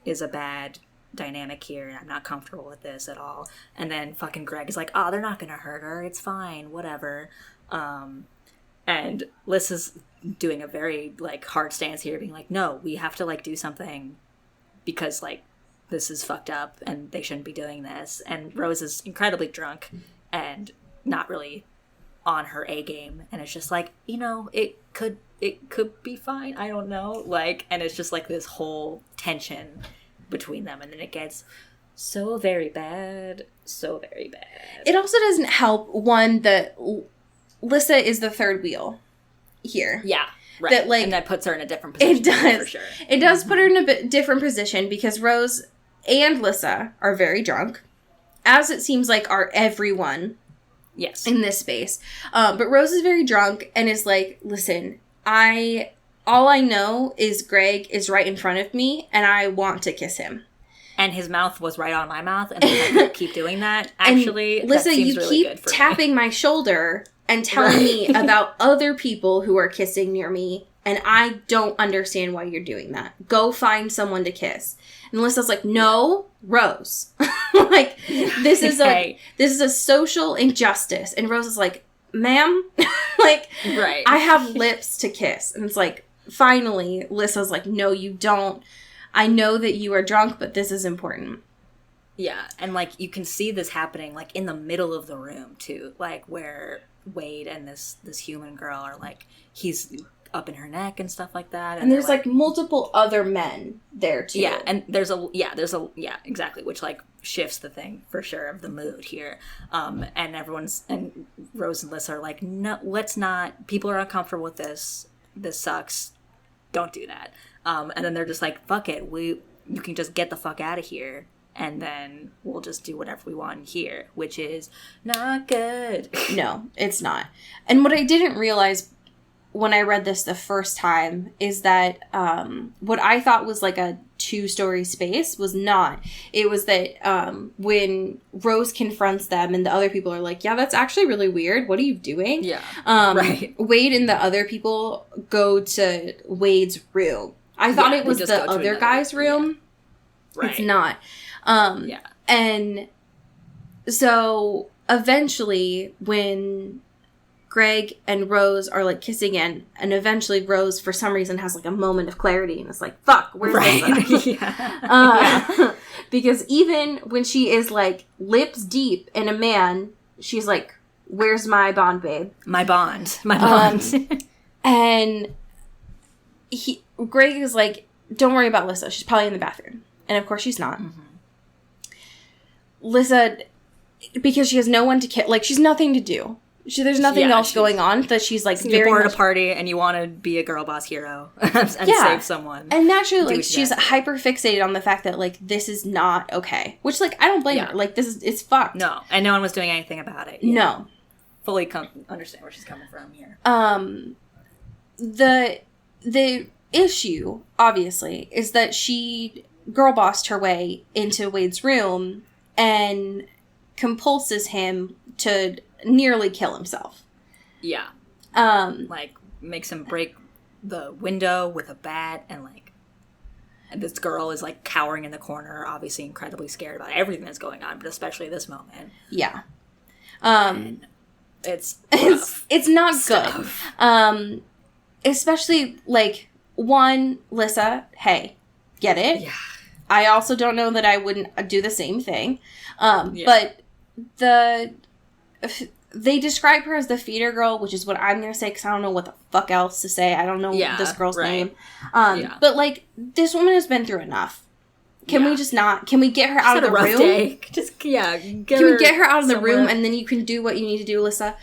C: is a bad dynamic here, and I'm not comfortable with this at all. And then fucking Greg is like, oh, they're not gonna hurt her. It's fine. Whatever. And Lissa's doing a very, like, hard stance here, being like, no, we have to, like, do something because, like, this is fucked up, and they shouldn't be doing this. And Rose is incredibly drunk and not really on her A game, and it's just like, you know, it could be fine, I don't know, like, and it's just like this whole tension between them, and then it gets so very bad.
B: It also doesn't help, one, that Lissa is the third wheel here.
C: Yeah, right.
B: That, like,
C: and that puts her in a different position.
B: It does.
C: For sure.
B: It does put her in a bit different position because Rose and Lissa are very drunk, as it seems like are everyone.
C: Yes.
B: In this space. But Rose is very drunk and is like, listen, all I know is Greg is right in front of me and I want to kiss him.
C: And his mouth was right on my mouth, and I keep doing that. Actually,
B: and Lissa,
C: that seems
B: you
C: really
B: keep
C: good for
B: tapping
C: me.
B: my shoulder and telling me about other people who are kissing near me, and I don't understand why you're doing that. Go find someone to kiss. And Lissa's like, no, Rose. Like, this is a social injustice. And Rose is like, ma'am, like,
C: right.
B: I have lips to kiss. And it's like, finally, Lissa's like, no, you don't. I know that you are drunk, but this is important.
C: Yeah, and, like, you can see this happening, like, in the middle of the room, too. Like, where Wade and this human girl are, like, he's up in her neck and stuff like that.
B: And there's, like, multiple other men there, too.
C: Yeah, and there's exactly, which, like, shifts the thing, for sure, of the mood here. And Rose and Lissa are like, no, let's not, people are uncomfortable with this sucks, don't do that. And then they're just like, fuck it, you can just get the fuck out of here, and then we'll just do whatever we want here, which is not good.
B: No, it's not. And what I didn't realize when I read this the first time is that what I thought was like a 2-story space was not. It was that when Rose confronts them and the other people are like, yeah, that's actually really weird. What are you doing?
C: Yeah.
B: Right. Wade and the other people go to Wade's room. I thought it was the other guy's room.
C: Yeah. Right.
B: It's not. And so eventually when Greg and Rose are like kissing and eventually Rose for some reason has like a moment of clarity and it's like, fuck, where's Lisa? Because even when she is like lips deep in a man, she's like, where's my bond, babe?
C: My bond.
B: And Greg is like, don't worry about Lissa. She's probably in the bathroom. And of course she's not. Mm-hmm. Lissa, because she has no one to kill, like she's nothing to do. There's nothing else going on that she's like very
C: bored at a party and you want to be a girl boss hero and save someone.
B: And naturally, like she's hyper fixated on the fact that like this is not okay. Which like I don't blame her. Like it's fucked.
C: No, and no one was doing anything about it.
B: No,
C: fully understand where she's coming from here.
B: The issue obviously is that she girl bossed her way into Wade's room and compulses him to nearly kill himself.
C: Yeah. Like makes him break the window with a bat and this girl is like cowering in the corner, obviously incredibly scared about everything that's going on, but especially this moment.
B: Yeah.
C: And it's
B: not
C: stuff.
B: Good. Especially like Lissa, hey, get it?
C: Yeah.
B: I also don't know that I wouldn't do the same thing. But they describe her as the feeder girl, which is what I'm going to say because I don't know what the fuck else to say. I don't know this girl's name. But, like, this woman has been through enough. Can we just not? Can we get her out of the room?
C: Day. Can we
B: get her out of the room and then you can do what you need to do, Alyssa?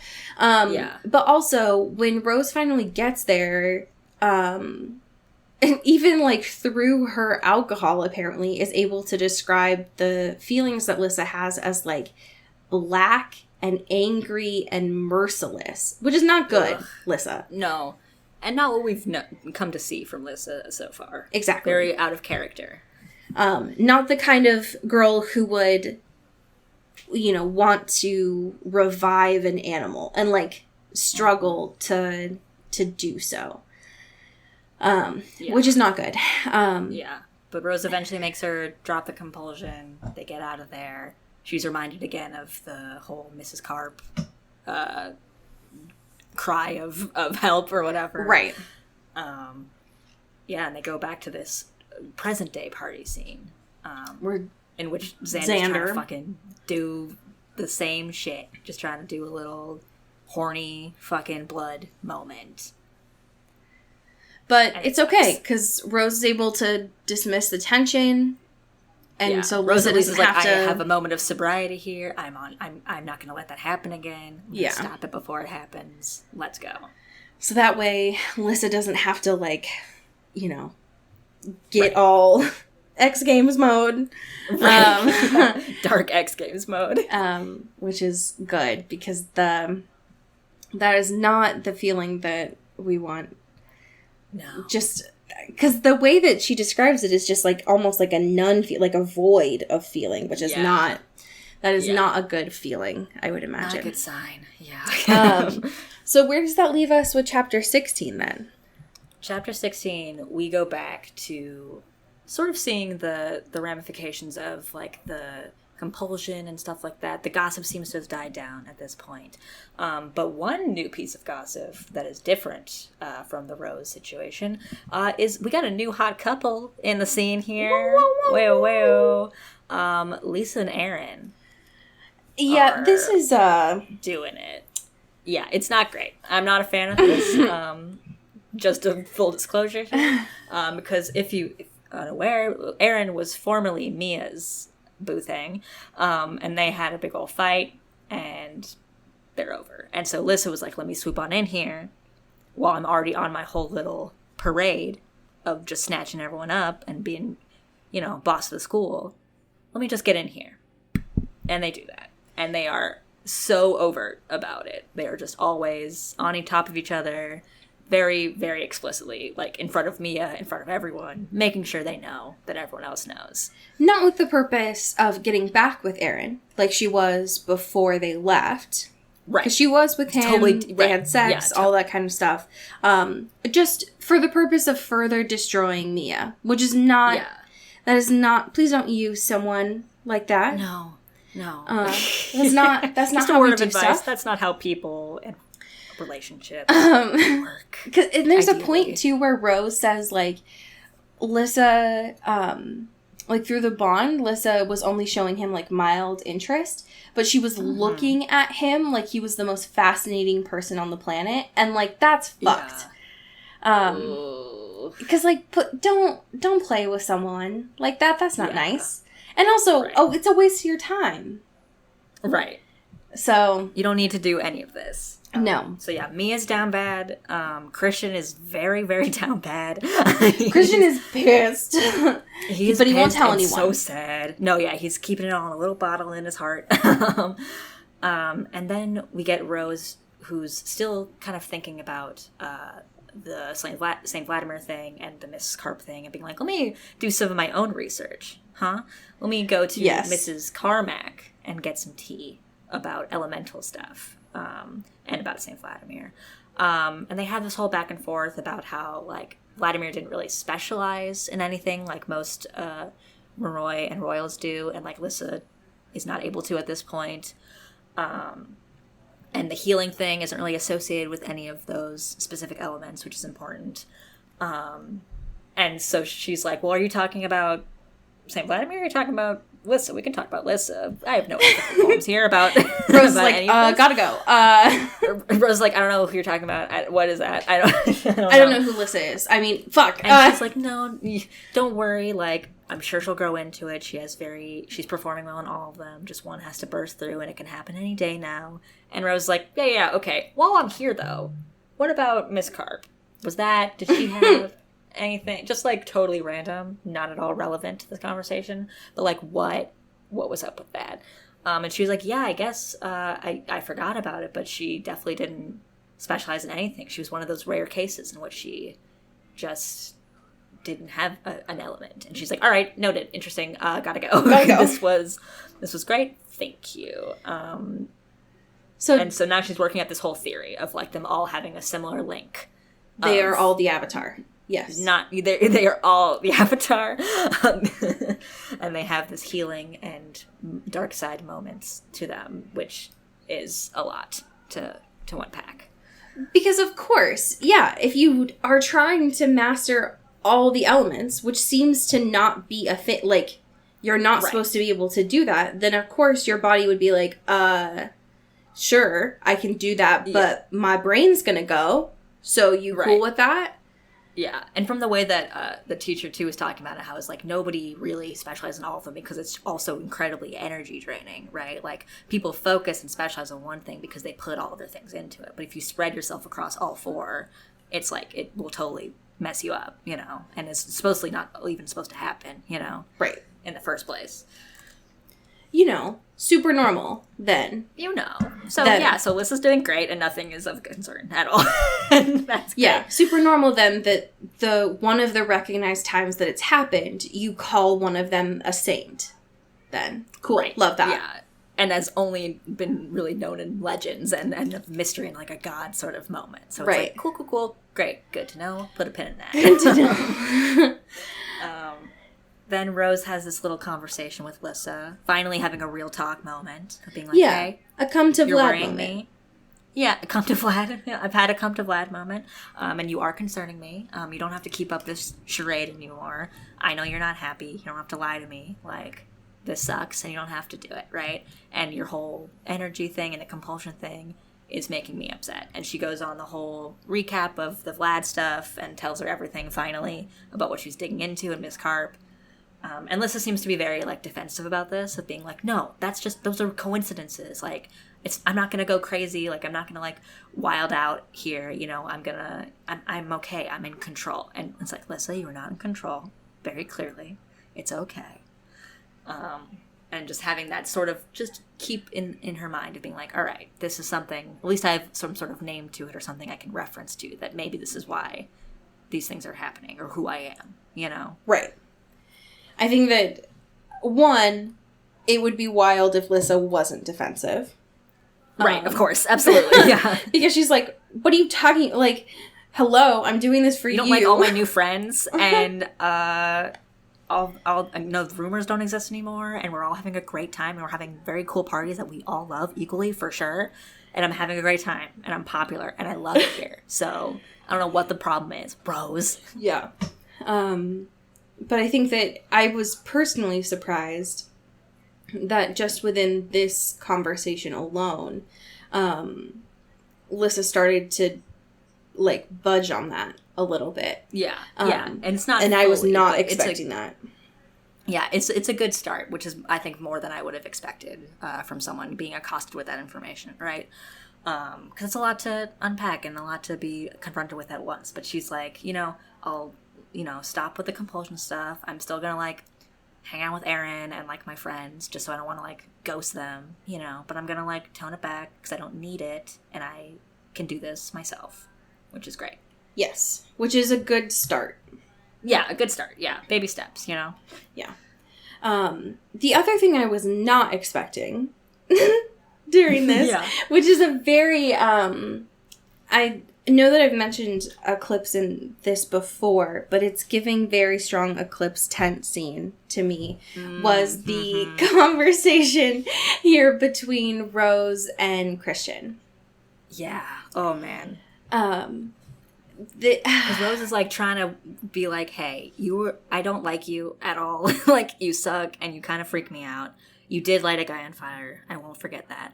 B: But also, when Rose finally gets there, and even, like, through her alcohol, apparently, is able to describe the feelings that Lissa has as, like, black and angry and merciless, which is not good. Ugh. Lissa.
C: No. And not what we've come to see from Lissa so far.
B: Exactly.
C: Very out of character.
B: Not the kind of girl who would, want to revive an animal and, like, struggle to do so. Which is not good.
C: But Rose eventually makes her drop the compulsion. They get out of there. She's reminded again of the whole Mrs. Carp cry of help or whatever.
B: Right.
C: And they go back to this present day party scene. In which Xander's trying to fucking do the same shit. Just trying to do a little horny fucking blood moment.
B: But it's okay, because Rose is able to dismiss the tension. And so
C: Rose is like, I have a moment of sobriety here. I'm not going to let that happen again. Stop it before it happens. Let's go.
B: So that way, Lissa doesn't have to, like, get all X Games mode.
C: Dark X Games mode.
B: Which is good, because that is not the feeling that we want.
C: No.
B: Just... Because the way that she describes it is just, like, almost like a like a void of feeling, which is not a good feeling, I would imagine.
C: Not a good sign, yeah.
B: So where does that leave us with Chapter 16, then?
C: Chapter 16, we go back to sort of seeing the ramifications of, like, the compulsion and stuff like that. The gossip seems to have died down at this point. But one new piece of gossip that is different from the Rose situation is we got a new hot couple in the scene here. Whoa. Lisa and Aaron.
B: Yeah, this is
C: doing it. Yeah, it's not great. I'm not a fan of this. Just a full disclosure here. Because if you're unaware, Aaron was formerly Mia's boo thing, and they had a big old fight, and they're over. And so Lissa was like, let me swoop on in here while I'm already on my whole little parade of just snatching everyone up and being, boss of the school. Let me just get in here. And they do that. And they are so overt about it. They are just always on top of each other. very, very explicitly, like, in front of Mia, in front of everyone, making sure they know that everyone else knows.
B: Not with the purpose of getting back with Aaron, like she was before they left.
C: Right.
B: Because she was with him,
C: Totally,
B: they had sex, all that kind of stuff. Just for the purpose of further destroying Mia, which is not...
C: Yeah.
B: That is not... Please don't use someone like that.
C: No.
B: That's not
C: Just
B: how
C: a word
B: we
C: of
B: do
C: advice.
B: stuff.
C: That's not how people in relationships work.
B: And there's
C: ideally.
B: a point, too, where Rose says, like, Lissa... like, through the bond, Lissa was only showing him, like, mild interest, but she was looking at him like he was the most fascinating person on the planet, and, like, that's fucked. Because, like, don't play with someone like that. That's not nice. And also, it's a waste of your time.
C: Right.
B: So...
C: You don't need to do any of this.
B: No.
C: So yeah, Mia's down bad. Christian is very, very down bad.
B: Christian is pissed.
C: But he
B: won't tell anyone.
C: So sad. No, yeah, he's keeping it all in a little bottle in his heart. And then we get Rose, who's still kind of thinking about the Saint Vladimir thing and the Miss Carp thing, and being like, let me do some of my own research, huh? Let me go to Mrs. Carmack and get some tea about elemental stuff. And about St. Vladimir. And they have this whole back and forth about how, like, Vladimir didn't really specialize in anything like most Moroi and Royals do, and, like, Lissa is not able to at this point. And the healing thing isn't really associated with any of those specific elements, which is important. And so she's like, well, are you talking about St. Vladimir, or are you talking about Lissa? We can talk about Lissa. I have no poems here about
B: Rose is
C: about
B: like, gotta go.
C: Rose is like, I don't know who you're talking about. What is that? I
B: don't know who Lissa is. I mean, fuck.
C: And she's like, no, don't worry. Like, I'm sure she'll grow into it. She's performing well in all of them. Just one has to burst through, and it can happen any day now. And Rose is like, yeah, okay. While I'm here, though, what about Miss Carp? Did she have anything? Just, like, totally random, not at all relevant to this conversation. But, like, what was up with that? And she was like, yeah, I guess I forgot about it, but she definitely didn't specialize in anything. She was one of those rare cases in which she just didn't have an element. And she's like, all right, noted, interesting, gotta go. This was great, thank you. So now she's working at this whole theory of, like, them all having a similar link.
B: They are all the Avatar. Yes.
C: They are all the Avatar. And they have this healing and dark side moments to them, which is a lot to unpack.
B: Because, of course, yeah, if you are trying to master all the elements, which seems to not be a fit, like, you're not supposed to be able to do that, then, of course, your body would be like, sure, I can do that, but my brain's gonna go, so you cool with that?
C: Yeah, and from the way that the teacher, too, was talking about it, how it's like nobody really specializes in all of them because it's also incredibly energy draining, right? Like, people focus and specialize on one thing because they put all of their things into it. But if you spread yourself across all four, it's like it will totally mess you up, you know? And it's supposedly not even supposed to happen, you know?
B: Right.
C: In the first place.
B: You know, super normal, then.
C: You know. So, so Lissa's doing great, and nothing is of concern at all. And that's great.
B: Yeah, super normal, then, that one of the recognized times that it's happened, you call one of them a saint, then. Cool. Right. Love that.
C: Yeah. And has only been really known in legends and a mystery and, like, a god sort of moment. So it's like, cool, great, good to know. Put a pin in that.
B: Good to know.
C: Then Rose has this little conversation with Lissa, finally having a real talk moment of being like, hey,
B: a come to
C: you're
B: Vlad
C: worrying
B: moment.
C: Me. Yeah, a come to Vlad. I've had a come to Vlad moment, and you are concerning me. You don't have to keep up this charade anymore. I know you're not happy. You don't have to lie to me. Like, this sucks, and you don't have to do it, right? And your whole energy thing and the compulsion thing is making me upset. And she goes on the whole recap of the Vlad stuff and tells her everything, finally, about what she's digging into and Miss Carp. And Lissa seems to be very, like, defensive about this, of being like, no, those are coincidences. Like, I'm not gonna go crazy. Like, I'm not gonna, like, wild out here. You know, I'm okay. I'm in control. And it's like, Lissa, you are not in control. Very clearly. It's okay. And just having that sort of just keep in her mind of being like, all right, this is something, at least I have some sort of name to it or something I can reference to, that maybe this is why these things are happening or who I am, you know?
B: Right. I think that, one, it would be wild if Lissa wasn't defensive.
C: Right, of course, absolutely, yeah.
B: Because she's like, what are you talking, like, hello, I'm doing this for you.
C: You don't like all my new friends, and all no, the rumors don't exist anymore, and we're all having a great time, and we're having very cool parties that we all love equally, for sure, and I'm having a great time, and I'm popular, and I love it here, so I don't know what the problem is, bros.
B: Yeah. But I think that I was personally surprised that just within this conversation alone, Lissa started to, like, budge on that a little bit.
C: Yeah, and it's not,
B: and
C: fully,
B: I was not expecting that.
C: Yeah, it's a good start, which is, I think, more than I would have expected from someone being accosted with that information, right? Because it's a lot to unpack and a lot to be confronted with at once. But she's like, I'll, stop with the compulsion stuff. I'm still gonna, like, hang out with Aaron and, like, my friends, just so I don't want to, like, ghost them, but I'm gonna, like, tone it back because I don't need it, and I can do this myself, which is great.
B: Yes, which is a good start.
C: Yeah, a good start. Yeah, baby steps, Yeah.
B: The other thing I was not expecting during this, which is a very, I know that I've mentioned Eclipse in this before, but it's giving very strong Eclipse tent scene to me, was the conversation here between Rose and Christian.
C: Yeah. Oh, man.
B: Because
C: Rose is, like, trying to be like, hey, I don't like you at all. Like, you suck and you kind of freak me out. You did light a guy on fire. I won't forget that.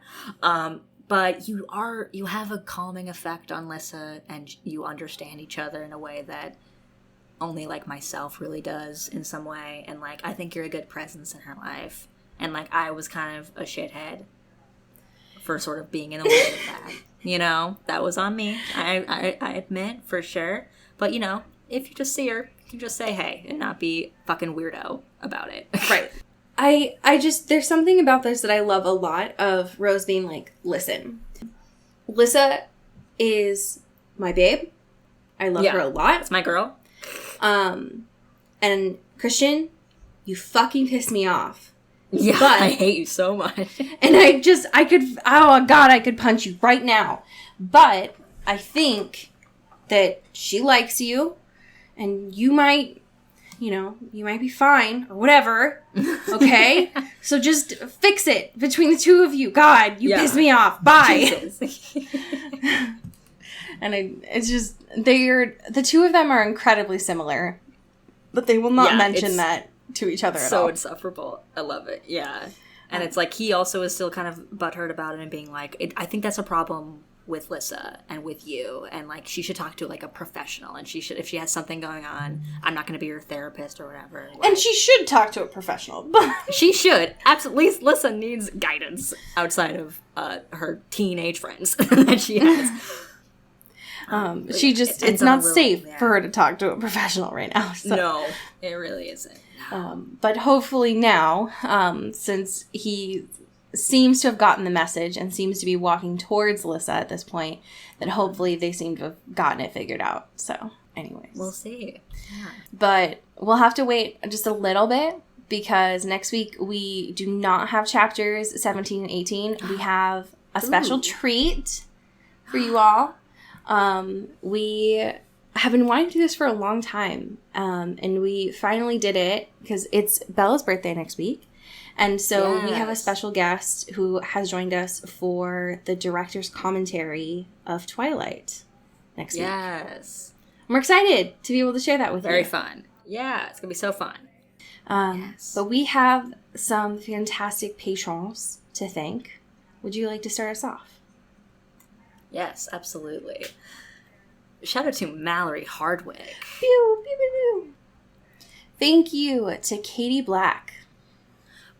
C: But you have a calming effect on Lissa, and you understand each other in a way that only, like, myself really does in some way. And, like, I think you're a good presence in her life. And, like, I was kind of a shithead for sort of being in the way of that. That was on me. I admit, for sure. But, if you just see her, you can just say hey and not be fucking weirdo about it.
B: Right. I just, there's something about this that I love a lot, of Rose being like, listen, Lissa is my babe. I love her a lot.
C: It's my girl.
B: And Christian, you fucking piss me off.
C: Yeah, but I hate you so much.
B: And I could punch you right now. But I think that she likes you, and you might be fine, or whatever, okay? So just fix it between the two of you. God, you piss me off. Bye. And it's just, the two of them are incredibly similar, but they will not mention that to each other at all.
C: So insufferable. I love it. Yeah. And it's like, he also is still kind of butthurt about it and being like, I think that's a problem with Lissa and with you, and, like, she should talk to, like, a professional, and she should, if she has something going on, I'm not going to be your therapist or whatever. Like,
B: and she should talk to a professional. But
C: she should. Absolutely. Lissa needs guidance outside of her teenage friends that she has.
B: It's not safe for her to talk to a professional right now. So.
C: No, it really isn't.
B: But hopefully now, since he seems to have gotten the message and seems to be walking towards Lissa at this point, that hopefully they seem to have gotten it figured out. So, anyways.
C: We'll see. Yeah.
B: But we'll have to wait just a little bit, because next week we do not have chapters 17 and 18. We have a special treat for you all. We have been wanting to do this for a long time, and we finally did it because it's Bella's birthday next week. And so we have a special guest who has joined us for the director's commentary of Twilight next week.
C: Yes.
B: We're excited to be able to share that with you.
C: Very fun. Yeah, it's going to be so fun.
B: But we have some fantastic patrons to thank. Would you like to start us off?
C: Yes, absolutely. Shout out to Mallory Hardwick.
B: Pew, pew, pew, pew. Thank you to Katie Black.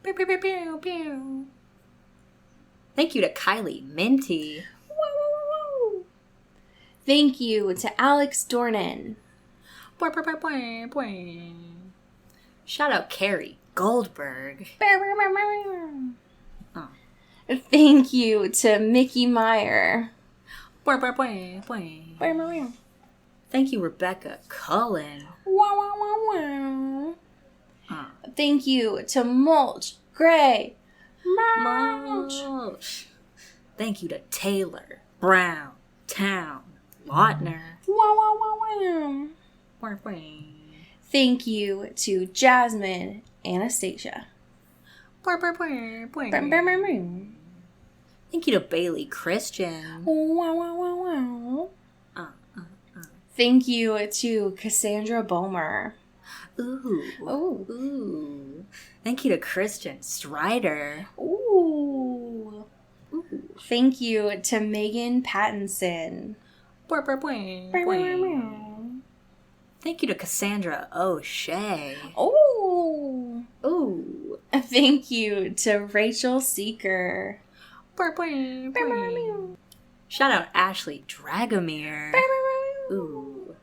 C: Pew, pew, pew, pew, pew. Thank you to Kylie Minty.
B: Woo, woo, woo. Thank you to Alex Dornan.
C: Shout out Carrie Goldberg.
B: Thank you to Mickey Meyer.
C: Thank you, Rebecca Cullen.
B: Thank you to Mulch Gray. Mulch.
C: Thank you to Taylor, Brown, Town, Lautner.
B: Thank you to Jasmine Anastasia.
C: Thank you to Bailey Christian.
B: Thank you to Cassandra Bomer.
C: Ooh. Thank you to Christian Strider.
B: Ooh. Thank you to Megan Pattinson.
C: Thank you to Cassandra O'Shea.
B: Ooh.
C: Ooh.
B: Thank you to Rachel Seeker.
C: Shout out Ashley Dragomir. Ooh.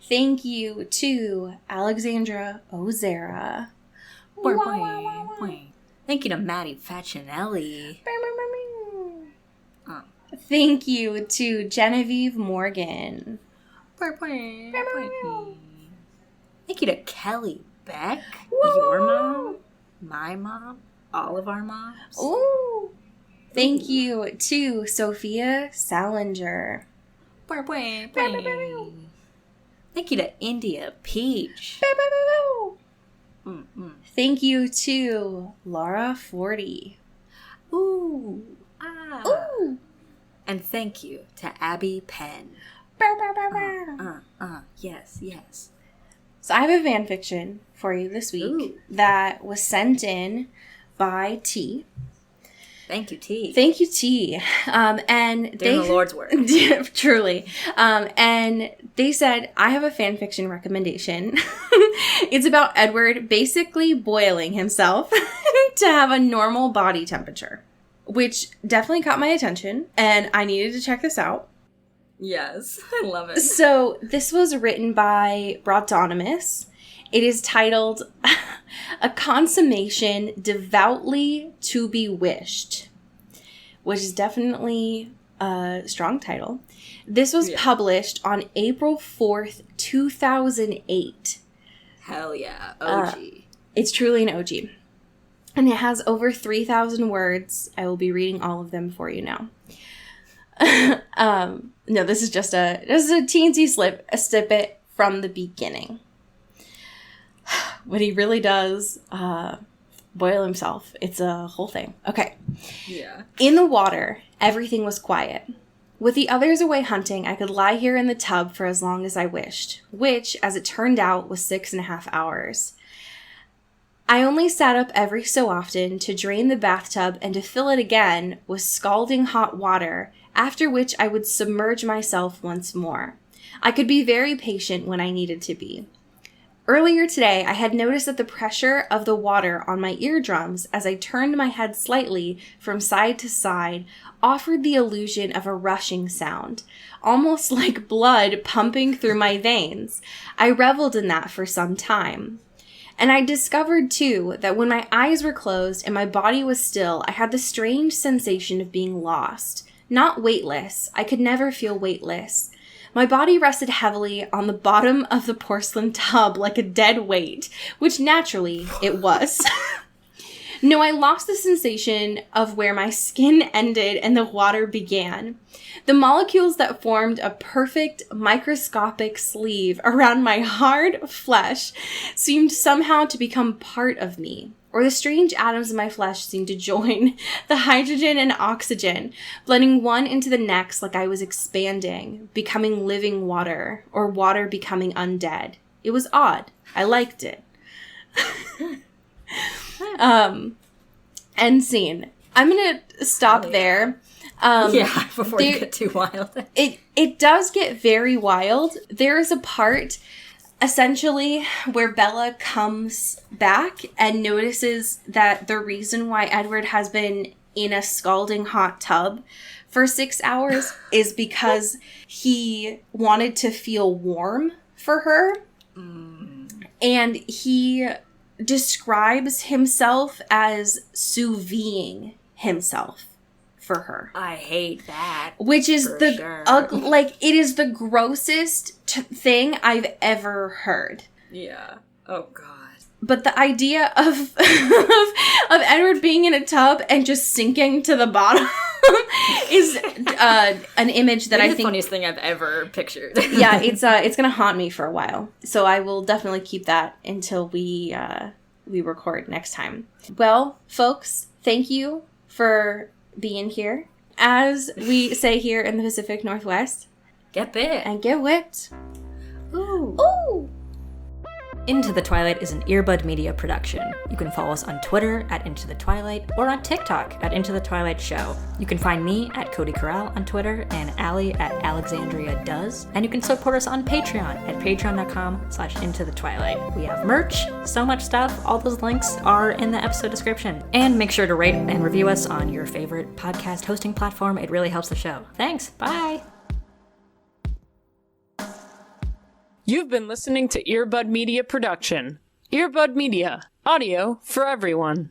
B: Thank you to Alexandra Ozera.
C: Thank you to Maddie Facinelli.
B: Thank you to Genevieve Morgan.
C: Thank you to Kelly Beck. Your mom, my mom, all of our moms.
B: Ooh. Thank you to Sophia Salinger.
C: Thank you to India Peach.
B: Thank you to Laura Forty.
C: Ooh.
B: Ooh.
C: And thank you to Abby Penn. Yes.
B: So I have a fan fiction for you this week that was sent in by T.
C: Thank you, T.
B: Thank you, T. And
C: doing the Lord's work.
B: Truly. And they said, I have a fan fiction recommendation. It's about Edward basically boiling himself to have a normal body temperature, which definitely caught my attention, and I needed to check this out.
C: Yes, I love it.
B: So this was written by Broadonimus. It is titled A Consummation Devoutly to Be Wished, which is definitely a strong title. This was published on April 4th, 2008.
C: Hell yeah, OG.
B: It's truly an OG. And it has over 3,000 words. I will be reading all of them for you now. No, this is just a teensy snippet from the beginning. When he really does boil himself. It's a whole thing. Okay.
C: Yeah.
B: In the water, everything was quiet. With the others away hunting, I could lie here in the tub for as long as I wished, which, as it turned out, was 6.5 hours. I only sat up every so often to drain the bathtub and to fill it again with scalding hot water, after which I would submerge myself once more. I could be very patient when I needed to be. Earlier today, I had noticed that the pressure of the water on my eardrums as I turned my head slightly from side to side offered the illusion of a rushing sound, almost like blood pumping through my veins. I reveled in that for some time. And I discovered, too, that when my eyes were closed and my body was still, I had the strange sensation of being lost. Not weightless. I could never feel weightless. My body rested heavily on the bottom of the porcelain tub like a dead weight, which naturally it was. No, I lost the sensation of where my skin ended and the water began. The molecules that formed a perfect microscopic sleeve around my hard flesh seemed somehow to become part of me, or the strange atoms of my flesh seemed to join the hydrogen and oxygen, blending one into the next like I was expanding, becoming living water, or water becoming undead. It was odd. I liked it. End scene. I'm going to stop there.
C: Before you get too wild.
B: It does get very wild. There is a part, essentially, where Bella comes back and notices that the reason why Edward has been in a scalding hot tub for 6 hours is because he wanted to feel warm for her. And he describes himself as sous videing himself for her.
C: I hate that.
B: Which is the
C: sure.
B: like it is the grossest thing I've ever heard.
C: Yeah. Oh god.
B: But the idea of of Edward being in a tub and just sinking to the bottom is an image that
C: Maybe
B: I think
C: the funniest thing I've ever pictured.
B: yeah, it's gonna haunt me for a while. So I will definitely keep that until we record next time. Well, folks, thank you for being here. As we say here in the Pacific Northwest,
C: Get bit.
B: and get whipped.
C: Ooh.
B: Ooh!
C: Into the Twilight is an Earbud Media production. You can follow us on Twitter at Into the Twilight or on TikTok at Into the Twilight Show. You can find me at Cody Corral on Twitter and Allie at Alexandria Does. And you can support us on Patreon at patreon.com/Into the Twilight. We have merch, so much stuff. All those links are in the episode description. And make sure to rate and review us on your favorite podcast hosting platform. It really helps the show. Thanks. Bye.
A: You've been listening to Earbud Media Production. Earbud Media, audio for everyone.